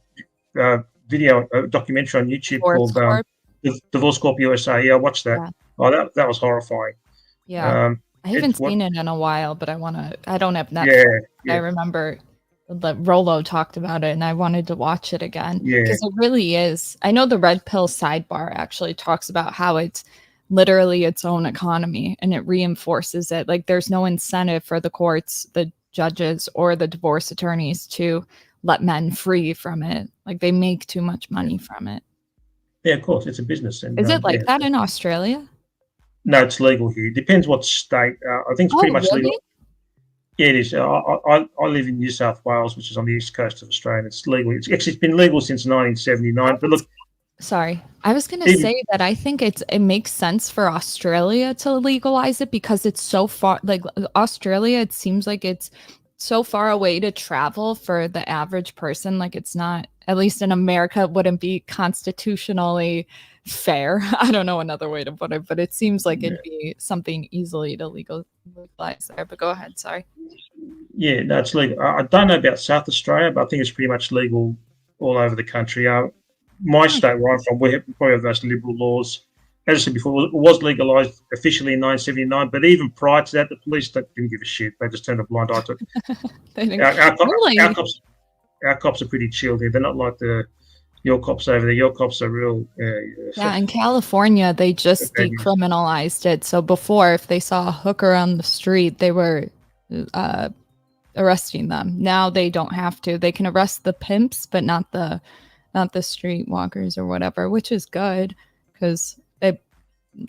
S2: documentary on YouTube called Divorce Corp USA. Yeah, I watched that.
S1: Yeah.
S2: Oh, that was horrifying.
S1: Yeah. I haven't seen it in a while, but I don't have Netflix.
S2: Yeah.
S1: I remember that Rolo talked about it and I wanted to watch it again.
S2: Yeah.
S1: Because it really is. I know the Red Pill sidebar actually talks about how it's literally its own economy and it reinforces it. Like there's no incentive for the courts, the judges, or the divorce attorneys to let men free from it. Like they make too much money from it.
S2: Yeah, of course. It's a business. And,
S1: is it like that in Australia?
S2: No, it's legal here. Depends what state. I think it's pretty much legal. Yeah, it is. I live in New South Wales, which is on the east coast of Australia. It's legal. It's been legal since 1979. But look,
S1: sorry, I was going to say that I think it makes sense for Australia to legalize it because it's so far. Like Australia, it seems like it's so far away to travel for the average person. Like it's not, at least in America, it wouldn't be constitutionally fair. I don't know another way to put it, but it seems like it'd be something easily to legalize there. But go ahead, sorry.
S2: Yeah, no, it's legal. I don't know about South Australia, but I think it's pretty much legal all over the country. My state where I'm from, we probably have the most liberal laws. As I said before, it was legalised officially in 1979, but even prior to that, the police didn't give a shit. They just turned a blind eye to it. Our cops are pretty chill here. They're not like your cops over there. Your cops are real.
S1: In California, they just decriminalized it. So before, if they saw a hooker on the street, they were arresting them. Now they don't have to. They can arrest the pimps, but not the street walkers or whatever, which is good because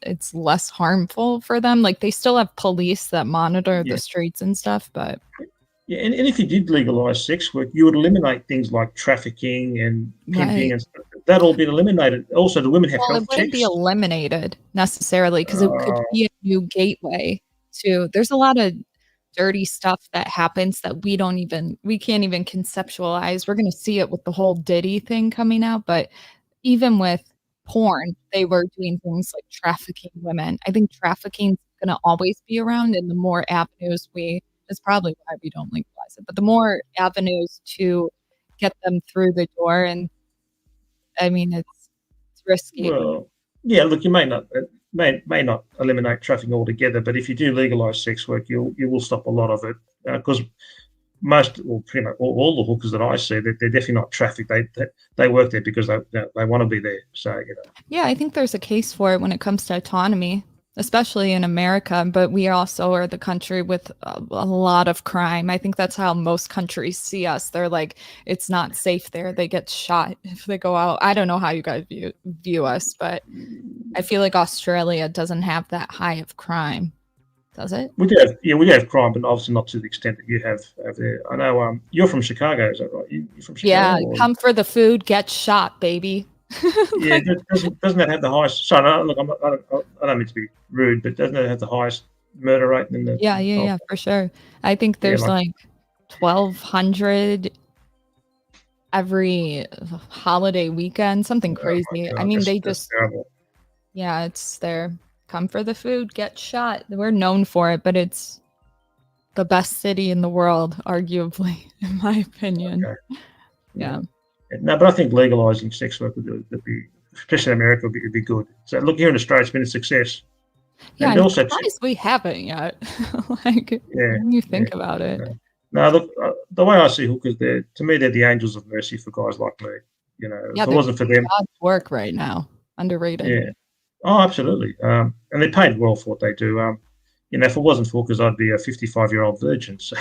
S1: it's less harmful for them. Like they still have police that monitor the streets and stuff, but
S2: yeah, and if you did legalize sex work, you would eliminate things like trafficking and pimping and stuff. That all been eliminated. Also, the women have health checks. It wouldn't
S1: be eliminated necessarily because it could be a new gateway to. There's a lot of dirty stuff that happens that we can't even conceptualize. We're going to see it with the whole Diddy thing coming out, but even with porn, they were doing things like trafficking women. I think trafficking is going to always be around, and the more avenues that's probably why we don't legalize it, but the more avenues to get them through the door, and I mean, it's risky.
S2: Well, yeah, look, you may not eliminate trafficking altogether, but if you do legalize sex work, you will stop a lot of it because pretty much all the hookers that I see, they're definitely not trafficked. They work there because they want to be there. So
S1: Yeah, I think there's a case for it when it comes to autonomy, especially in America. But we also are the country with a lot of crime. I think that's how most countries see us. They're like, it's not safe there. They get shot if they go out. I don't know how you guys view us, but I feel like Australia doesn't have that high of crime. Does it?
S2: We do have crime, but obviously not to the extent that you have over there. I know you're from Chicago, is that right? You're from Chicago?
S1: Yeah, come for the food, get shot, baby.
S2: Yeah, doesn't that have the highest? Sorry, no, look, I don't mean to be rude, but doesn't that have the highest murder rate in the?
S1: Yeah, for sure. I think there's like 1,200 every holiday weekend, something crazy. I mean, they just terrible. Yeah, it's there. Come for the food, get shot. We're known for it, but it's the best city in the world, arguably, in my opinion. Okay. Yeah.
S2: No, but I think legalizing sex work would be, especially in America, would be good. So look, here in Australia, it's been a success.
S1: Yeah, and also we haven't yet. When you think about it.
S2: Yeah. No, look, the way I see hookers, to me, they're the angels of mercy for guys like me. If it wasn't for them,
S1: God's work right now, underrated.
S2: Yeah. Oh, absolutely. And they're paid well for what they do. If it wasn't for hookers, I'd be a 55-year-old virgin. So.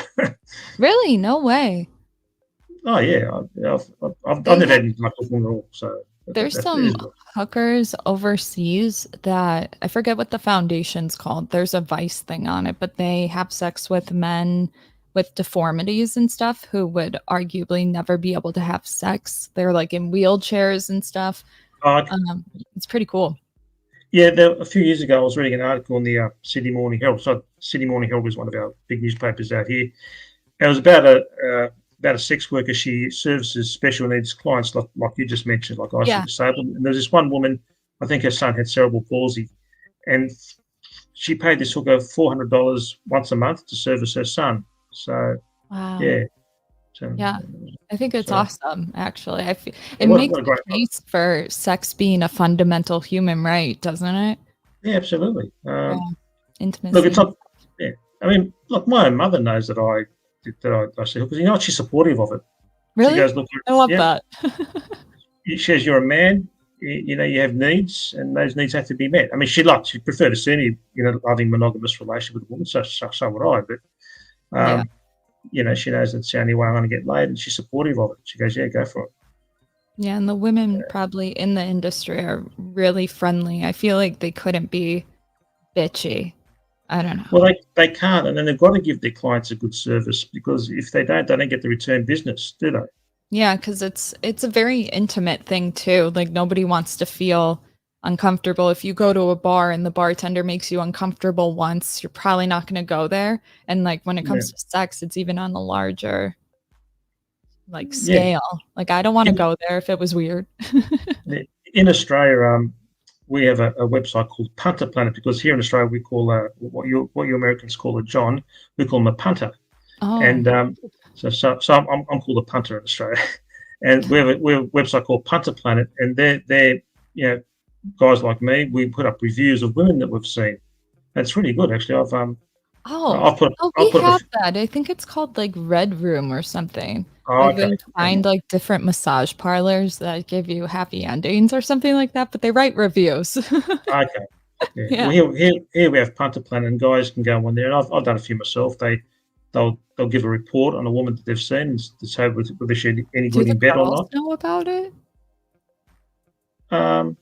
S1: Really? No way.
S2: Oh yeah, I've never had much hooking at all. So
S1: there's some hookers overseas that I forget what the foundation's called. There's a Vice thing on it, but they have sex with men with deformities and stuff who would arguably never be able to have sex. They're like in wheelchairs and stuff. It's pretty cool.
S2: Yeah, a few years ago, I was reading an article in the Sydney Morning Herald. So Sydney Morning Herald is one of our big newspapers out here. And it was about a sex worker. She services special needs clients, like you just mentioned, like I see
S1: Yeah.
S2: disabled. And there's this one woman, I think her son had cerebral palsy, and she paid this hooker $400 once a month to service her son. So
S1: Wow.
S2: yeah, so,
S1: Yeah. I think it's
S2: so
S1: awesome, actually. It
S2: what
S1: makes
S2: a
S1: a
S2: great
S1: case for sex being a fundamental human right, doesn't it?
S2: yeah, absolutely.
S1: Yeah.
S2: Look,
S1: Intimacy.
S2: it's not. Yeah, I mean, look, my own mother knows that I see hookers. You know what? She's supportive of it.
S1: Really?
S2: She goes, look,
S1: I love
S2: yeah.
S1: that.
S2: She says you're a man. You know, you have needs, and those needs have to be met. I mean, she'd prefer to see me, loving monogamous relationship with a woman. So would I. But
S1: Yeah.
S2: she knows that's the only way I'm going to get laid, and she's supportive of it. She goes, yeah, go for it.
S1: Yeah, and the women probably in the industry are really friendly. I feel like they couldn't be bitchy. I don't know.
S2: Well, they can't, and then they've got to give their clients a good service, because if they don't get the return business, do they?
S1: Yeah, because it's a very intimate thing too. Like nobody wants to feel uncomfortable. If you go to a bar and the bartender makes you uncomfortable once, you're probably not going to go there. And like when it comes to sex, it's even on a larger like scale. Like I don't want to go there if it was weird.
S2: In Australia, we have a website called Punter Planet, because here in Australia we call what you Americans call a John, we call him a punter.
S1: Oh.
S2: And so I'm called a punter in Australia, and we have a website called Punter Planet, and they're guys like me. We put up reviews of women that we've seen. And it's really good, actually. I've
S1: we have that. I think it's called like Red Room or something.
S2: Oh,
S1: Where
S2: okay.
S1: they find like different massage parlors that give you happy endings or something like that, but they write reviews.
S2: Okay. Yeah.
S1: Yeah.
S2: Well, here we have Punter Planet, and guys can go on there, and I've done a few myself. They'll give a report on a woman that they've seen to say whether she had any
S1: Do
S2: good
S1: the
S2: in bed or
S1: girls
S2: not.
S1: know about it?
S2: I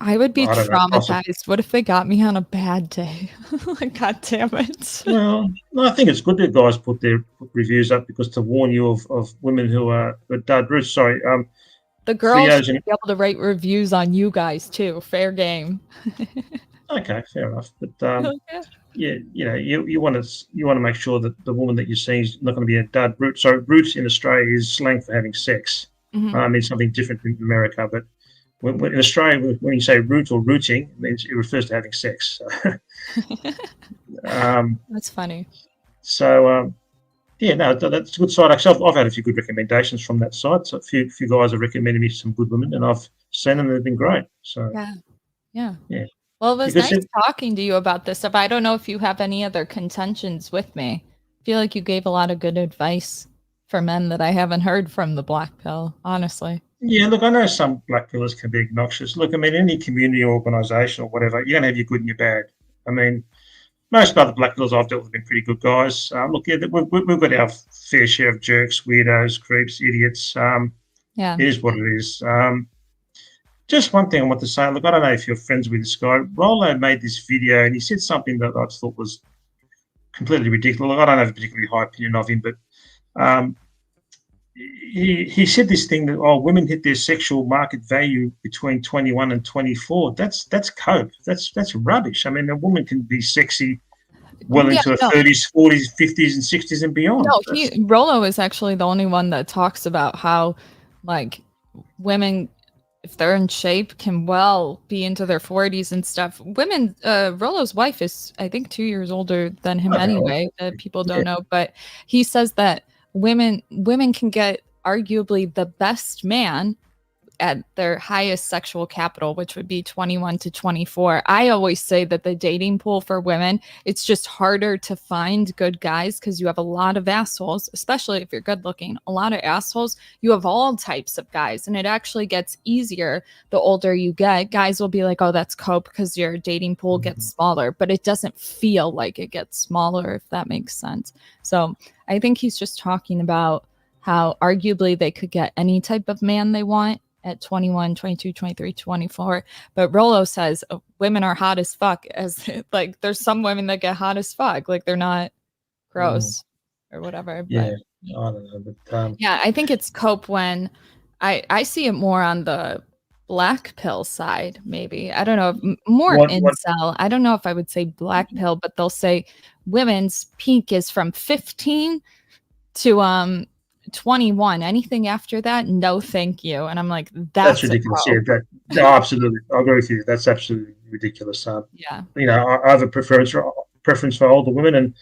S1: I would be
S2: don't know.
S1: traumatized. What if they got me on a bad day? Like, God damn it.
S2: Well, no, I think it's good that guys put reviews up, because to warn you of women who are dud roots. Sorry.
S1: The girls
S2: Theo's
S1: should be able to write reviews on you guys too. Fair game.
S2: Okay, fair enough. But
S1: Okay.
S2: yeah, you want to make sure that the woman that you're seeing is not going to be a dud root. So roots in Australia is slang for having sex.
S1: Mhm.
S2: I mean, something different in America, but in Australia, when you say root or rooting, it refers to having sex.
S1: That's funny.
S2: So yeah, no, that's a good site. Actually, I've had a few good recommendations from that site. So a few guys have recommended me some good women, and I've seen them, and they've been great. So
S1: Yeah.
S2: yeah.
S1: Well, it was
S2: Because
S1: nice talking to you about this stuff. I don't know if you have any other contentions with me. I feel like you gave a lot of good advice for men that I haven't heard from the black pill, honestly.
S2: Yeah, look, I know some black pillars can be obnoxious. Look, I mean, any community or organisation or whatever, you're going to have your good and your bad. I mean, most other black pillars I've dealt with have been pretty good guys. Look, yeah, we've got our fair share of jerks, weirdos, creeps, idiots.
S1: Yeah.
S2: It is what it is. Just one thing I want to say. Look, I don't know if you're friends with this guy. Rollo made this video, and he said something that I thought was completely ridiculous. Look, I don't have a particularly high opinion of him, but he said this thing that women hit their sexual market value between 21 and 24. That's cope. That's rubbish. I mean, a woman can be sexy well into her 30s, 40s, 50s, and 60s and beyond.
S1: No, Rollo is actually the only one that talks about how like women, if they're in shape, can well be into their 40s and stuff. Women, Rollo's wife is, I think, 2 years older than him anyway, that people don't know. But he says that women can get arguably the best man at their highest sexual capital, which would be 21 to 24. I always say that the dating pool for women, it's just harder to find good guys because you have a lot of assholes, especially if you're good looking, a lot of assholes. You have all types of guys, and it actually gets easier the older you get. Guys will be like, oh, that's cope because your dating pool gets smaller, but it doesn't feel like it gets smaller, if that makes sense. So I think he's just talking about how arguably they could get any type of man they want at 21, 22, 23, 24. But Rollo says women are hot as fuck, as like there's some women that get hot as fuck, like they're not gross or whatever.
S2: Yeah,
S1: but,
S2: I don't know. But
S1: yeah, I think it's cope when I see it more on the black pill side, maybe. I don't know, more
S2: What
S1: incel. I don't know if I would say black pill, but they'll say women's peak is from 15 to 21. Anything after that, no thank you. And I'm like,
S2: that's
S1: that's a
S2: ridiculous.
S1: pro.
S2: Yeah, no, absolutely. I agree with you. That's absolutely ridiculous.
S1: Yeah.
S2: I have a preference for older women, and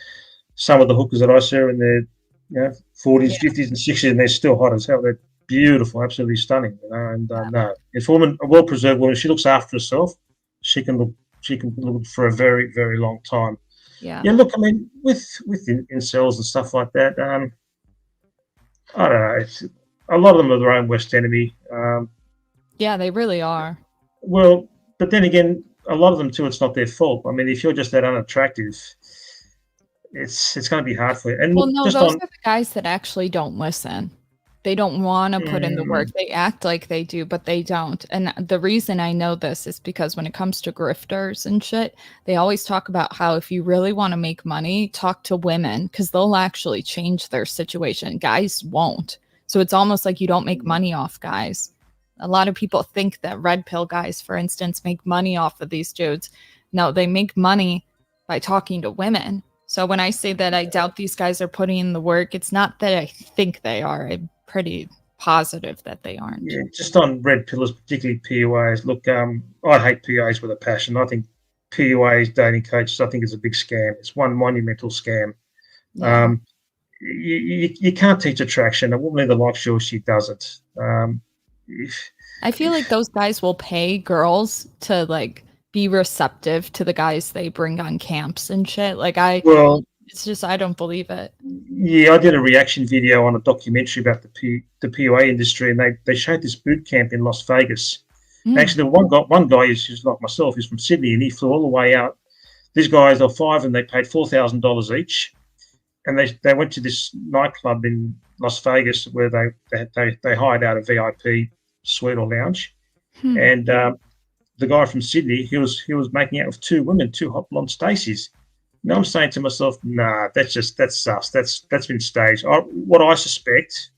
S2: some of the hookers that I see are in their 40s, 50s, and 60s, and they're still hot as hell. They're beautiful, absolutely stunning. And no, if a woman, a well-preserved woman, she looks after herself, she can look for a very, very long time.
S1: Yeah.
S2: Yeah, look, I mean, with incels and stuff like that, I don't know. A lot of them are their own worst enemy.
S1: Yeah, they really are.
S2: Well, but then again, a lot of them too, it's not their fault. I mean, if you're just that unattractive, it's going to be hard for you. And
S1: Well,
S2: look,
S1: no,
S2: just
S1: those
S2: on,
S1: are the guys that actually don't listen. They don't want to put in the work. They act like they do, but they don't. And the reason I know this is because when it comes to grifters and shit, they always talk about how if you really want to make money, talk to women because they'll actually change their situation. Guys won't. So it's almost like you don't make money off guys. A lot of people think that red pill guys, for instance, make money off of these dudes. No, they make money by talking to women. So when I say that I doubt these guys are putting in the work, it's not that I think they are. I'm pretty positive that they aren't.
S2: yeah, just on red pillars, particularly PUAs. Look, I hate PUAs with a passion. I think PUAs, dating coaches, I think is a big scam. It's one monumental scam.
S1: Yeah.
S2: You can't teach attraction. A woman either likes you or she doesn't.
S1: I feel like those guys will pay girls to like be receptive to the guys they bring on camps and shit.
S2: Well,
S1: it's just I don't believe it.
S2: yeah, I did a reaction video on a documentary about the PUA industry, and they showed this boot camp in Las Vegas. Actually, one guy is like myself. He's from Sydney, and he flew all the way out. These guys are five, and they paid $4,000 each, and they went to this nightclub in Las Vegas where they hired out a VIP suite or lounge, and the guy from Sydney, he was making out with two women, two hot blonde Stacys. Now I'm saying to myself, nah, that's sus. That's been staged. What I suspect,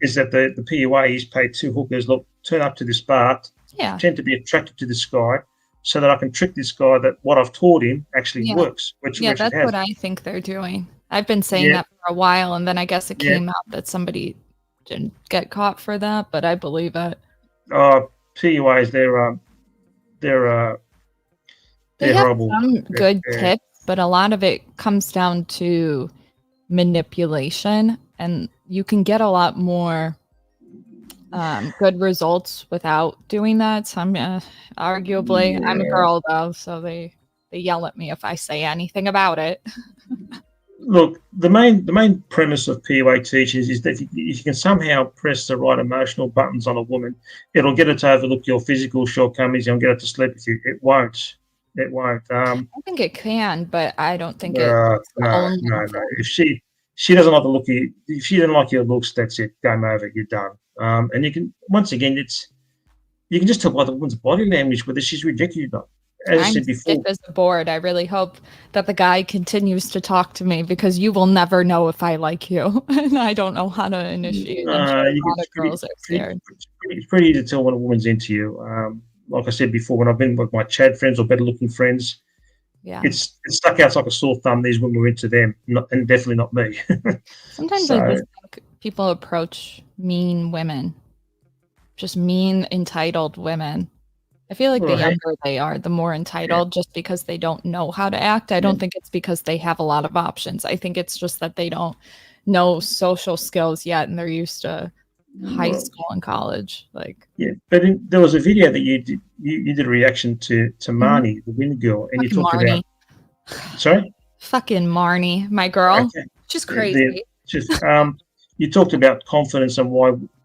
S2: is that the PUAs paid two hookers. Look, turn up to this bar, pretend to be attracted to this guy, so that I can trick this guy that what I've taught him actually works. Which
S1: that's
S2: it has.
S1: what I think they're doing. I've been saying that for a while, and then I guess it came out that somebody didn't get caught for that, but I believe it.
S2: PUAs, they're
S1: have
S2: horrible.
S1: Some good tips, but a lot of it comes down to manipulation, and you can get a lot more good results without doing that. So arguably, I'm a girl though, so they yell at me if I say anything about it.
S2: Look, the main premise of PUA teachings is that if you can somehow press the right emotional buttons on a woman, it'll get her to overlook your physical shortcomings and get her to sleep with you. It won't. I
S1: think it can, but I don't think
S2: no. If she doesn't like the look of you, if she doesn't like your looks, that's it. Game over. You're done. And you can, once again, you can just tell by the woman's body language whether she's rejected you or not. As I said before,
S1: stiff as a board. I really hope that the guy continues to talk to me because you will never know if I like you, and I don't know how to initiate.
S2: It's pretty easy to tell when a woman's into you. Like I said before, when I've been with my Chad friends or better-looking friends, it's stuck out like a sore thumb. These women were into them, and definitely not me.
S1: Sometimes I just think people approach mean women, just mean, entitled women. I feel like the younger they are, the more entitled, just because they don't know how to act. I don't think it's because they have a lot of options. I think it's just that they don't know social skills yet, and they're used to high school and college. But
S2: there was a video that you did a reaction to Marnie, the Wind Girl, and you talked about. Sorry,
S1: fucking Marnie, my girl. Okay. She's crazy.
S2: You talked about confidence and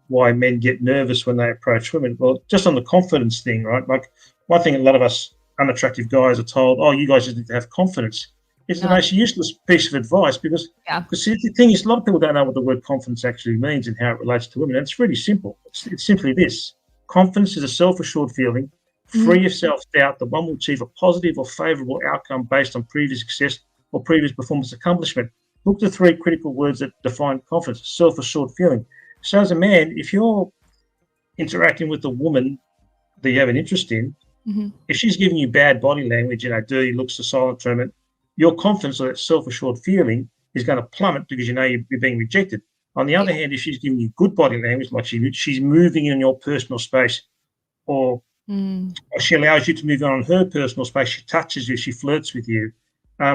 S2: why men get nervous when they approach women. Well, just on the confidence thing, right? Like one thing a lot of us unattractive guys are told, oh, you guys just need to have confidence. It's the most useless piece of advice because the thing is, a lot of people don't know what the word confidence actually means and how it relates to women. And it's really simple. It's simply this. Confidence is a self-assured feeling, free of self-doubt, that one will achieve a positive or favourable outcome based on previous success or previous performance accomplishment. Look at the three critical words that define confidence: self-assured feeling. So as a man, if you're interacting with a woman that you have an interest in, if she's giving you bad body language, dirty looks, the silent treatment, your confidence or that self-assured feeling is going to plummet because you're being rejected. On the other hand, if she's giving you good body language, like she's moving in your personal space, or she allows you to move on her personal space, she touches you, she flirts with you,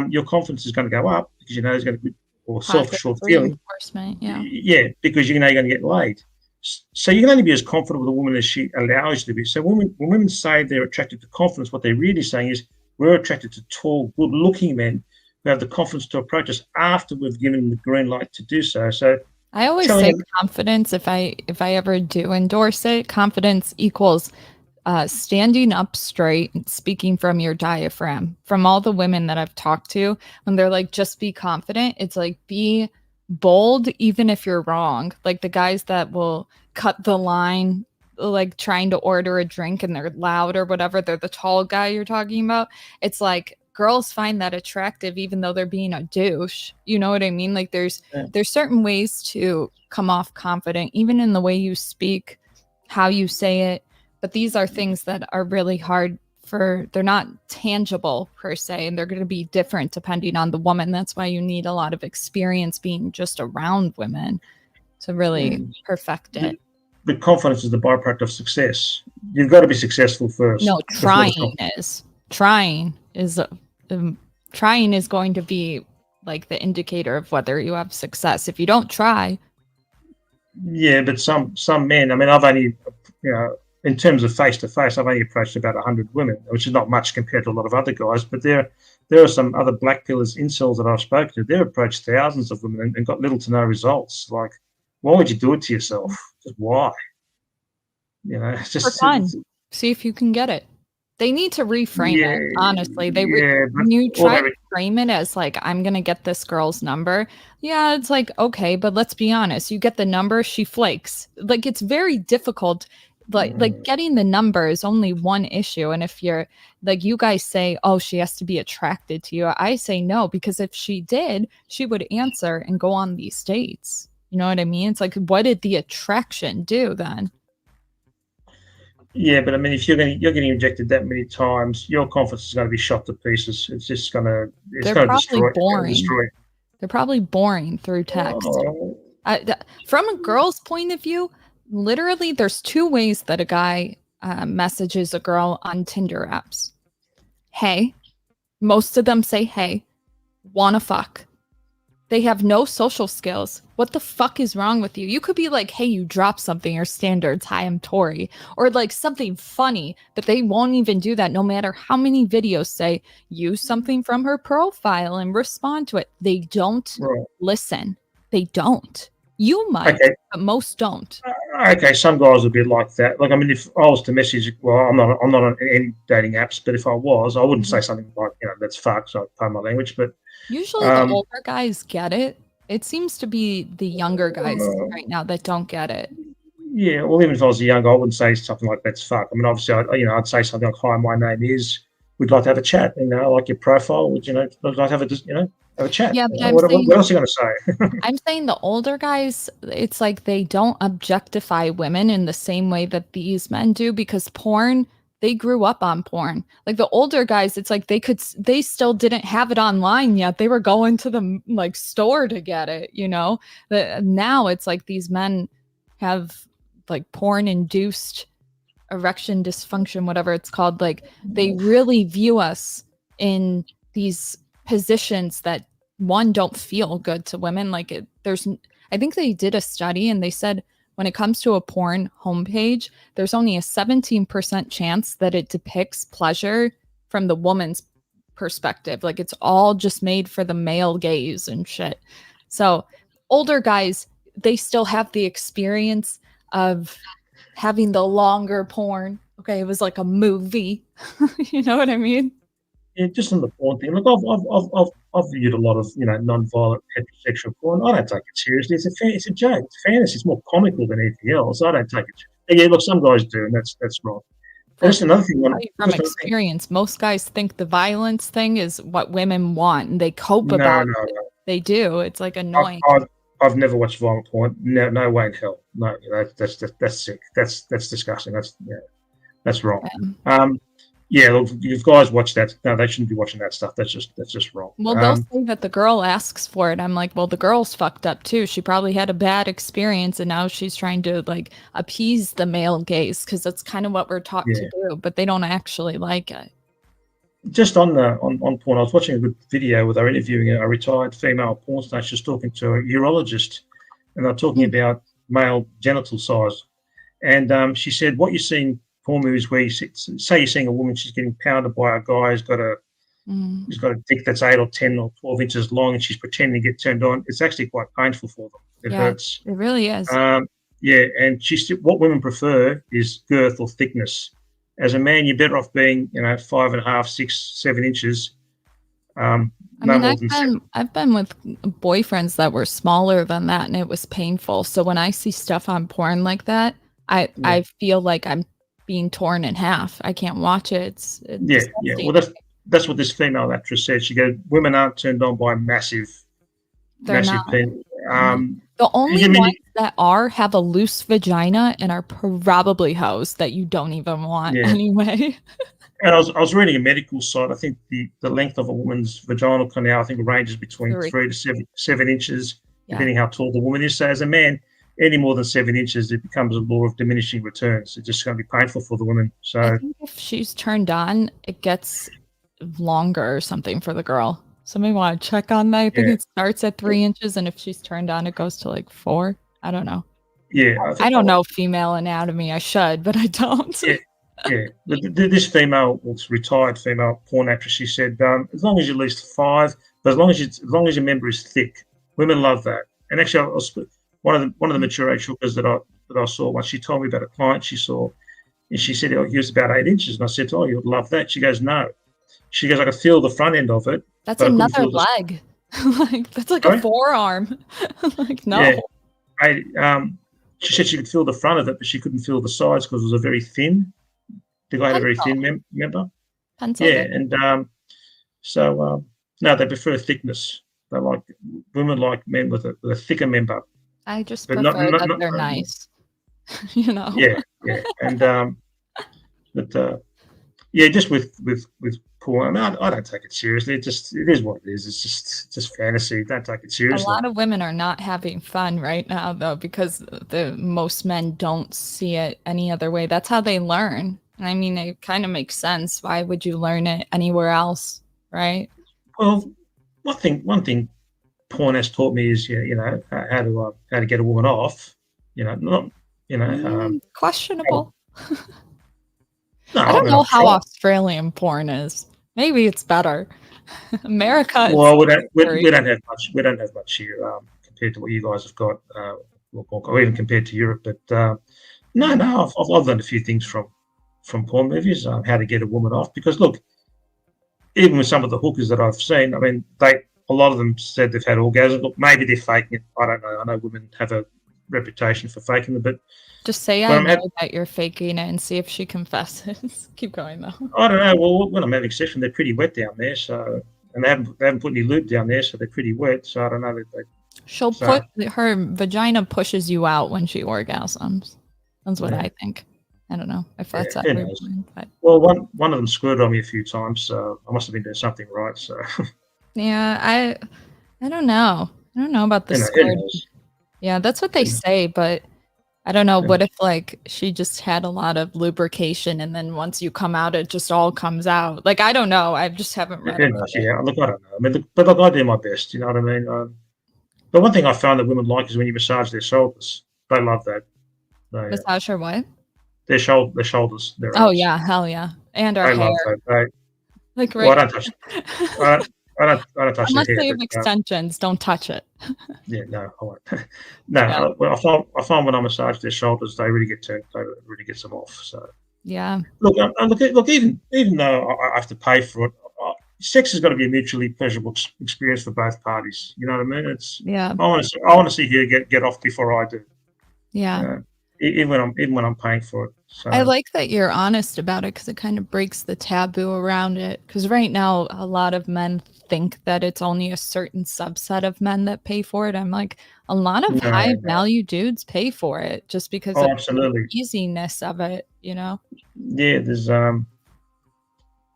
S2: your confidence is going to go up because there's going to be or self-assured feeling. Yeah, because you're going to get laid. So you can only be as confident with a woman as she allows you to be. So when women say they're attracted to confidence, what they're really saying is we're attracted to tall, good-looking men who have the confidence to approach us after we've given them the green light to do so. So
S1: I always say confidence, if I ever do endorse it, confidence equals standing up straight and speaking from your diaphragm. From all the women that I've talked to, when they're like, just be confident, it's like, be bold even if you're wrong. Like the guys that will cut the line, like trying to order a drink and they're loud or whatever, they're the tall guy you're talking about. It's like girls find that attractive even though they're being a douche. You know what I mean? Like there's certain ways to come off confident, even in the way you speak, how you say it. But these are things that are really hard they're not tangible per se, and they're going to be different depending on the woman. That's why you need a lot of experience being just around women to really perfect it.
S2: But confidence is the byproduct of success. You've got to be successful first.
S1: No, trying is going to be like the indicator of whether you have success. If you don't try.
S2: Yeah, but some men, I mean, I've only, in terms of face-to-face, I've only approached about 100 women, which is not much compared to a lot of other guys. But there are some other black pillars, incels that I've spoken to. They've approached thousands of women and got little to no results. Like, why would you do it to yourself? Just why? It's just
S1: for fun. See if you can get it. They need to reframe it, honestly. When you try to frame it as like, I'm going to get this girl's number. Yeah, it's like, okay, but let's be honest. You get the number, she flakes. Like, it's very difficult. Like getting the number is only one issue. And if you're like, you guys say, oh, she has to be attracted to you. I say no, because if she did, she would answer and go on these dates. You know what I mean? It's like, what did the attraction do then?
S2: Yeah, but I mean, if you're getting rejected that many times, your confidence is going to be shot to pieces. It's just going to destroy.
S1: They're probably boring through text. From a girl's point of view, literally, there's two ways that a guy messages a girl on Tinder apps. Hey, most of them say, hey, wanna fuck. They have no social skills. What the fuck is wrong with you? You could be like, hey, you dropped something, your standards, hi, I'm Tori. Or like something funny, but they won't even do that no matter how many videos say, use something from her profile and respond to it. They don't listen. They don't. You might, but most don't.
S2: Okay, some guys are a bit like that. Like, I mean, if I was to message, well, I'm not on any dating apps, but if I was, I wouldn't say something like, that's fuck, so pardon my language. But
S1: usually the older guys get it. It seems to be the younger guys right now that don't get it.
S2: Yeah, well, even if I was a young guy, I wouldn't say something like that's fuck. I mean, obviously, I'd say something like, hi, my name is, we'd like to have a chat, I like your profile, would, I'd like to have a chat. Yeah, but what else are you going to say?
S1: I'm saying the older guys, it's like they don't objectify women in the same way that these men do, because porn, they grew up on porn. Like the older guys, it's like they still didn't have it online yet. They were going to the like store to get it, Now it's like these men have like porn induced erection dysfunction, whatever it's called. Like they really view us in these positions that don't feel good to women. Like I think they did a study and they said when it comes to a porn homepage, there's only a 17% chance that it depicts pleasure from the woman's perspective. Like it's all just made for the male gaze and shit. So older guys, they still have the experience of having the longer porn. Okay, it was like a movie. You know what I mean?
S2: Yeah, just on the porn thing. Look, I've viewed a lot of non-violent heterosexual porn. I don't take it seriously. It's a joke. It's fantasy. It's more comical than anything else. I don't take it. Yeah, look, some guys do, and that's wrong. That's another thing.
S1: From experience, most guys think the violence thing is what women want, and they cope about it. No. They do. It's like annoying.
S2: I've never watched violent porn. No way in hell. No, that's sick. That's disgusting. That's wrong. Yeah, look, if guys watch that, no, they shouldn't be watching that stuff. That's just wrong.
S1: Well, they'll say that the girl asks for it. I'm like, well, the girl's fucked up too. She probably had a bad experience, and now she's trying to like appease the male gaze because that's kind of what we're taught to do. But they don't actually like it.
S2: Just on porn, I was watching a good video where they were interviewing a retired female porn star. She was talking to a urologist, and they're talking about male genital size. And she said, what you see in porn movies where you say you're seeing a woman, she's getting pounded by a guy who's got a dick that's 8 or 10 or 12 inches long, and she's pretending to get turned on. It's actually quite painful for them. It hurts.
S1: It really is.
S2: And what women prefer is girth or thickness. As a man, you're better off being, 5.5, 6, 7 inches.
S1: I've been with boyfriends that were smaller than that, and it was painful. So when I see stuff on porn like that, I feel like I'm being torn in half. I can't watch it. It's disgusting.
S2: Well, that's what this female actress said. She goes, women aren't turned on by massive penis.
S1: The only ones that have a loose vagina and are probably hoes that you don't even want anyway.
S2: And I was reading a medical site. I think the length of a woman's vaginal canal, I think, ranges between 3 to 7 inches, depending how tall the woman is. So as a man, any more than 7 inches, it becomes a law of diminishing returns. It's just going to be painful for the woman. So
S1: I think if she's turned on, it gets longer or something for the girl. Somebody want to check on that? I think it starts at 3 inches, and if she's turned on, it goes to like 4. I don't know.
S2: Yeah.
S1: I don't know female anatomy. I should, but I don't.
S2: Yeah. This female, retired female porn actress, she said, as long as you're at least 5, but as long as your member is thick, women love that. And actually, one of the mature age hookers that I saw once, she told me about a client she saw, and she said, he was about 8 inches, and I said, oh, you'd love that. She goes, no. She goes, I could feel the front end of it.
S1: That's another leg. Like that's like a forearm. Like no.
S2: Yeah. She said she could feel the front of it, but she couldn't feel the sides because it was a very thin. The guy had a very thin member. And no, they prefer thickness. Women like men with a thicker member.
S1: I just prefer that they're nice.
S2: Yeah. And just with porn. I mean, I don't take it seriously. It is what it is. It's just fantasy. Don't take it seriously.
S1: A lot of women are not having fun right now, though, because most men don't see it any other way. That's how they learn. And I mean, it kind of makes sense. Why would you learn it anywhere else, right?
S2: Well, one thing porn has taught me is how to get a woman off.
S1: Questionable.
S2: No,
S1: I don't know how Australian porn is. Maybe it's better. America.
S2: Well, we don't have much. We don't have much here compared to what you guys have got, or even compared to Europe. But no, I've learned a few things from porn movies, how to get a woman off. Because look, even with some of the hookers that I've seen, I mean, a lot of them said they've had orgasms. Look, maybe they're faking it. I don't know. I know women have a reputation for faking them, but
S1: just say I know that you're faking it and see if she confesses. Keep going though.
S2: I don't know. Well, when I'm having sex, they're pretty wet down there, so and they haven't put any lube down there, so they're pretty wet. So I don't know.
S1: She'll put her vagina pushes you out when she orgasms. That's what I think. I don't know if that's that. But...
S2: Well, one of them squirted on me a few times, so I must have been doing something right. So
S1: yeah, I don't know. I don't know about the squirt. Yeah, that's what they say, but I don't know. What if like she just had a lot of lubrication, and then once you come out, it just all comes out? Like I don't know. I just haven't read it.
S2: Yeah, look, I don't know. I mean, but look, I do my best. You know what I mean? But one thing I found that women like is when you massage their shoulders. They love that.
S1: Massage her what?
S2: Their shoulders. Their
S1: arms. Yeah, hell yeah, and our hair.
S2: Love that.
S1: Like
S2: right. Well, I don't touch. I don't touch
S1: unless
S2: the hair.
S1: Unless they have extensions, don't touch it.
S2: Yeah, no, I won't. No, yeah. I find when I massage their shoulders, they really get turned. They really get them off. So
S1: yeah.
S2: Look. Even though I have to pay for it, sex has got to be a mutually pleasurable experience for both parties. You know what I mean? I want to see her get off before I do.
S1: Yeah.
S2: even when I'm paying for it. So
S1: I like that you're honest about it because it kind of breaks the taboo around it. Because right now, a lot of men think that it's only a certain subset of men that pay for it. I'm like, a lot of
S2: no,
S1: high
S2: no.
S1: value dudes pay for it just because
S2: Oh,
S1: of the
S2: absolutely.
S1: easiness of it, you know?
S2: Yeah, there's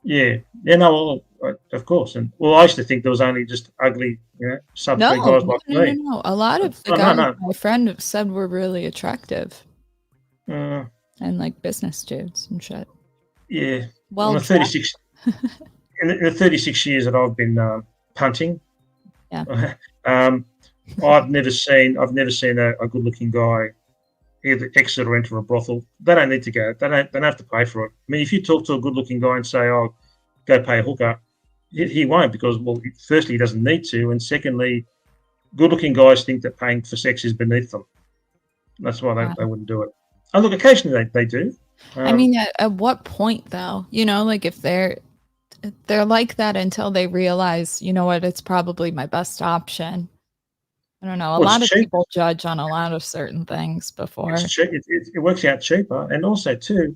S2: yeah, no, well, of course. And well, I used to think there was only just ugly, sub
S1: No,
S2: three guys
S1: no,
S2: like
S1: no, no,
S2: me.
S1: no. A lot of the
S2: Oh, no,
S1: guys
S2: no.
S1: my friend have said were really attractive
S2: Uh,
S1: and like business dudes and shit.
S2: yeah.
S1: Well
S2: On the
S1: dressed.
S2: 36 in the 36 years that I've been punting,
S1: Yeah.
S2: I've never seen a good looking guy either exit or enter a brothel. They don't need to go. They don't have to pay for it. I mean, if you talk to a good looking guy and say, "Oh, go pay a hooker," he won't because, well, firstly, he doesn't need to, and secondly, good looking guys think that paying for sex is beneath them. That's why
S1: Yeah.
S2: they wouldn't do it. Oh, look, occasionally they do.
S1: I mean, at what point though? You know, like if they're like that until they realize, you know what, it's probably my best option. I don't know. A
S2: well, it's
S1: lot of
S2: cheap.
S1: people judge on a lot of certain things before.
S2: It's cheap. It works out cheaper, and also too,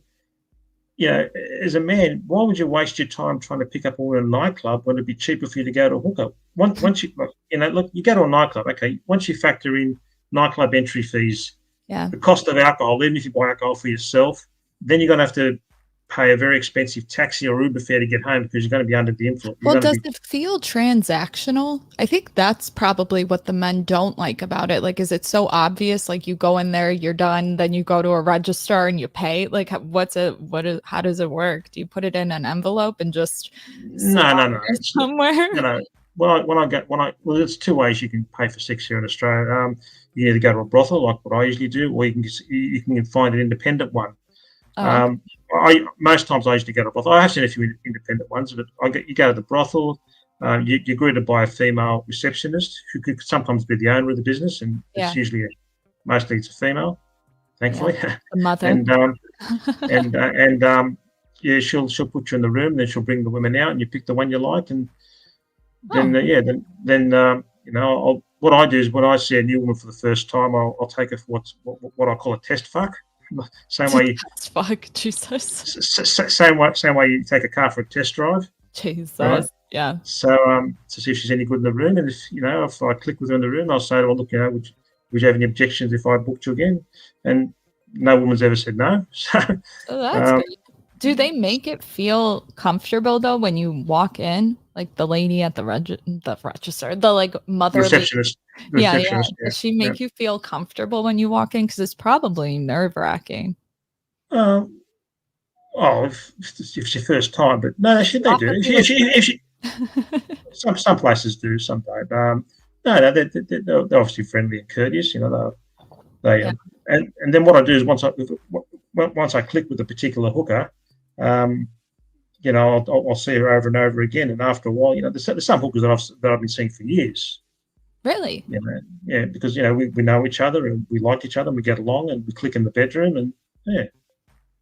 S2: as a man, why would you waste your time trying to pick up all in a nightclub when it'd be cheaper for you to go to a hookup? Once you, look, you go to a nightclub, okay. Once you factor in nightclub entry fees,
S1: Yeah.
S2: the cost of alcohol, even if you buy alcohol for yourself, then you're going to have to pay a very expensive taxi or Uber fare to get home because you're going to be under the influence.
S1: Well, does it feel transactional? I think that's probably what the men don't like about it. Like, is it so obvious? Like, you go in there, you're done, then you go to a register and you pay. Like, how does it work? Do you put it in an envelope and just sit
S2: No.
S1: on there somewhere?
S2: Well, there's two ways you can pay for sex here in Australia. You either go to a brothel, like what I usually do, or you can find an independent one.
S1: Oh,
S2: Most times I usually go to a brothel. I have seen a few independent ones, but you go to the brothel. You're greeted by a female receptionist who could sometimes be the owner of the business, and
S1: yeah.
S2: it's mostly it's a female, thankfully.
S1: Yeah. The mother.
S2: Yeah, she'll put you in the room, then she'll bring the women out, and you pick the one you like, and then what I do is when I see a new woman for the first time, I'll take her for what I call a test fuck. Same way,
S1: Fuck, Jesus.
S2: same way you take a car for a test drive.
S1: Jesus.
S2: Right?
S1: Yeah.
S2: So to see if she's any good in the room, and if I click with her in the room, I'll say to her, look, would you have any objections if I booked you again? And no woman's ever said no. So
S1: that's good. Do they make it feel comfortable though when you walk in, like the lady at the register, the like mother
S2: receptionist?
S1: Yeah. Does she make you feel comfortable when you walk in? Because it's probably nerve-wracking.
S2: If it's your first time, but no, they do. Some places do, some don't. No, they're obviously friendly and courteous. And then what I do is once I click with a particular hooker, I'll see her over and over again. And after a while, there's some hookers that I've been seeing for years.
S1: Really?
S2: Because we know each other and we like each other and we get along and we click in the bedroom and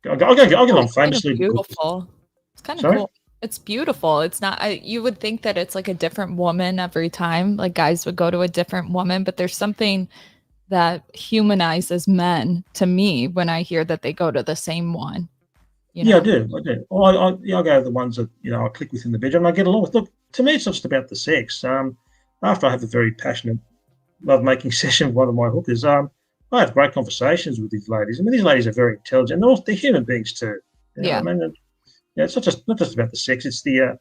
S2: I'll get along famously.
S1: Beautiful. It's kind of cool. It's beautiful. It's not. You would think that it's like a different woman every time. Like guys would go to a different woman, but there's something that humanizes men to me when I hear that they go to the same one.
S2: Yeah, I do. I go to the ones that I click with in the bedroom. And I get along with. Look, to me, it's not just about the sex. After I have a very passionate love-making session with one of my hookers, I have great conversations with these ladies. I mean, these ladies are very intelligent. They're human beings too.
S1: Yeah.
S2: I mean, it's not just about the sex. It's the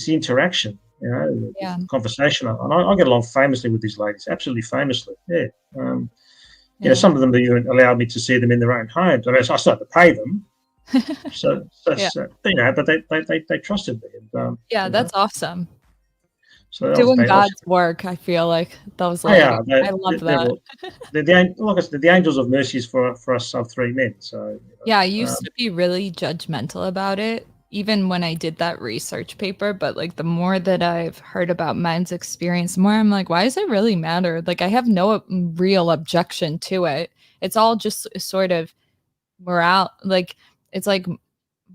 S2: interaction. The conversation. And I get along famously with these ladies. Absolutely famously. Yeah. Some of them even allowed me to see them in their own homes. I mean, I started to pay them. So but they trusted me. And,
S1: that's awesome.
S2: So
S1: doing God's work, I feel like those ladies. I love that.
S2: They're the angels of mercies for us sub-3 men. So
S1: I used to be really judgmental about it, even when I did that research paper. But like the more that I've heard about men's experience, the more I'm like, why does it really matter? Like I have no real objection to it. It's all just sort of morale. Like it's like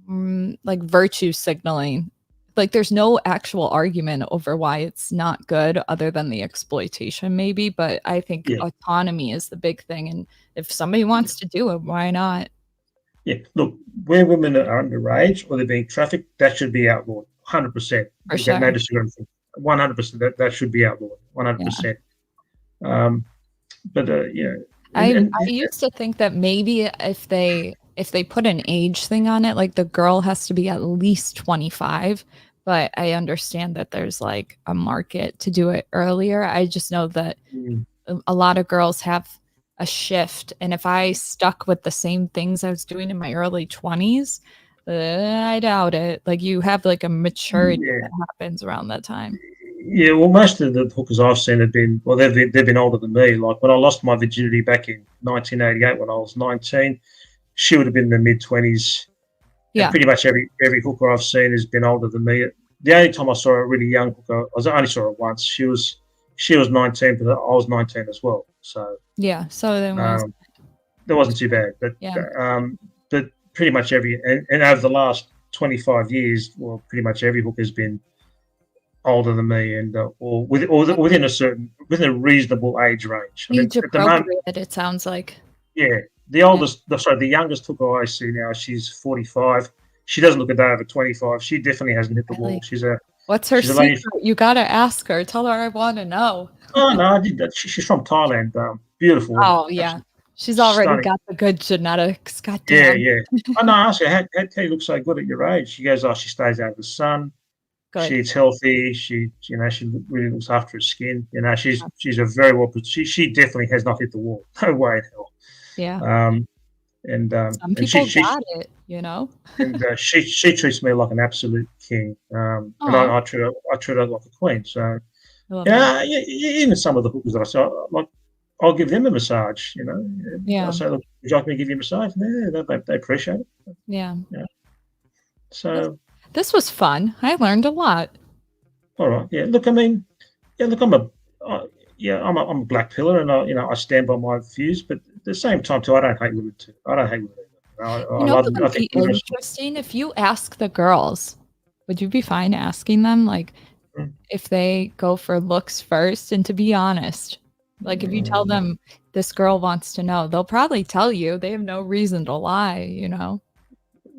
S1: virtue signaling. like there's no actual argument over why it's not good other than the exploitation maybe, but I think
S2: Yeah.
S1: autonomy is the big thing, and if somebody wants to do it, why not?
S2: Yeah, look, where women are underage or they're being trafficked, that should be outlawed, 100%.
S1: For
S2: We've got
S1: sure.
S2: no disagreement. 100%, that should be outlawed, 100%. But
S1: I used to think that maybe if they put an age thing on it, like the girl has to be at least 25, but I understand that there's like a market to do it earlier. I just know that a lot of girls have a shift, and if I stuck with the same things I was doing in my early 20s, I doubt it. Like you have like a maturity that happens around that time.
S2: Yeah, well, most of the hookers I've seen have been, well, they've been older than me. Like when I lost my virginity back in 1988 when I was 19, she would have been in the mid-20s.
S1: Yeah.
S2: And pretty much every hooker I've seen has been older than me. The only time I saw a really young hooker, I only saw her once. She was 19, but I was 19 as well. So
S1: yeah, so then
S2: that wasn't too bad. But but pretty much and over the last 25 years, well, pretty much every hooker's been older than me, and or within a reasonable age range. I mean,
S1: age
S2: at the moment,
S1: appropriate, it sounds like.
S2: yeah, the youngest hooker I see now, she's 45. She doesn't look a day over 25. She definitely hasn't hit the wall.
S1: What's her
S2: she's a
S1: secret?
S2: lady.
S1: You gotta ask her. Tell her I want to know.
S2: Oh no, I did that. She's from Thailand. Beautiful.
S1: Oh yeah, she's already
S2: stunning.
S1: got the good genetics. God damn.
S2: Yeah. I know. I asked her, how can you look so good at your age? She goes, oh, she stays out of the sun.
S1: Good.
S2: She's healthy. She really looks after her skin. She's a very well. She definitely has not hit the wall. No way in hell.
S1: Yeah.
S2: Some
S1: people got it,
S2: and she treats me like an absolute king. And I treat her like a queen. So even some of the hookers that I saw, like I'll give them a massage.
S1: Yeah.
S2: I say, look, would you like me to give you a massage? Yeah, they appreciate it.
S1: Yeah.
S2: So.
S1: This was fun. I learned a lot.
S2: All right. Yeah. Look, I mean, I'm a black pillar, and I stand by my views. But at the same time, too, I don't hate women too. I don't hate women.
S1: What would be interesting if you ask the girls? Would you be fine asking them like if they go for looks first? And to be honest, like if you tell them this girl wants to know, they'll probably tell you. They have no reason to lie.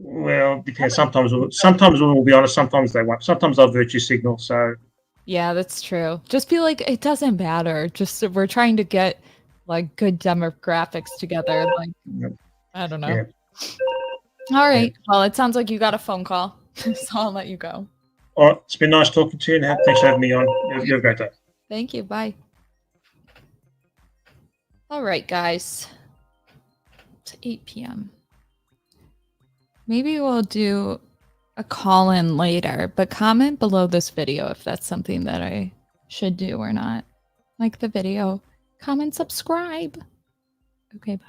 S2: Well, depends. Sometimes women will be honest. Sometimes they won't. Sometimes they'll virtue signal. So
S1: yeah, that's true. Just be like, it doesn't matter. Just we're trying to get like good demographics together. Like I don't know. Yeah. All right. Yeah. Well, it sounds like you got a phone call, so I'll let you go.
S2: All right. It's been nice talking to you, and thanks for having me on. You have a great day.
S1: Thank you. Bye. All right, guys. It's 8 p.m. Maybe we'll do a call-in later, but comment below this video if that's something that I should do or not. Like the video, comment, subscribe. Okay, bye.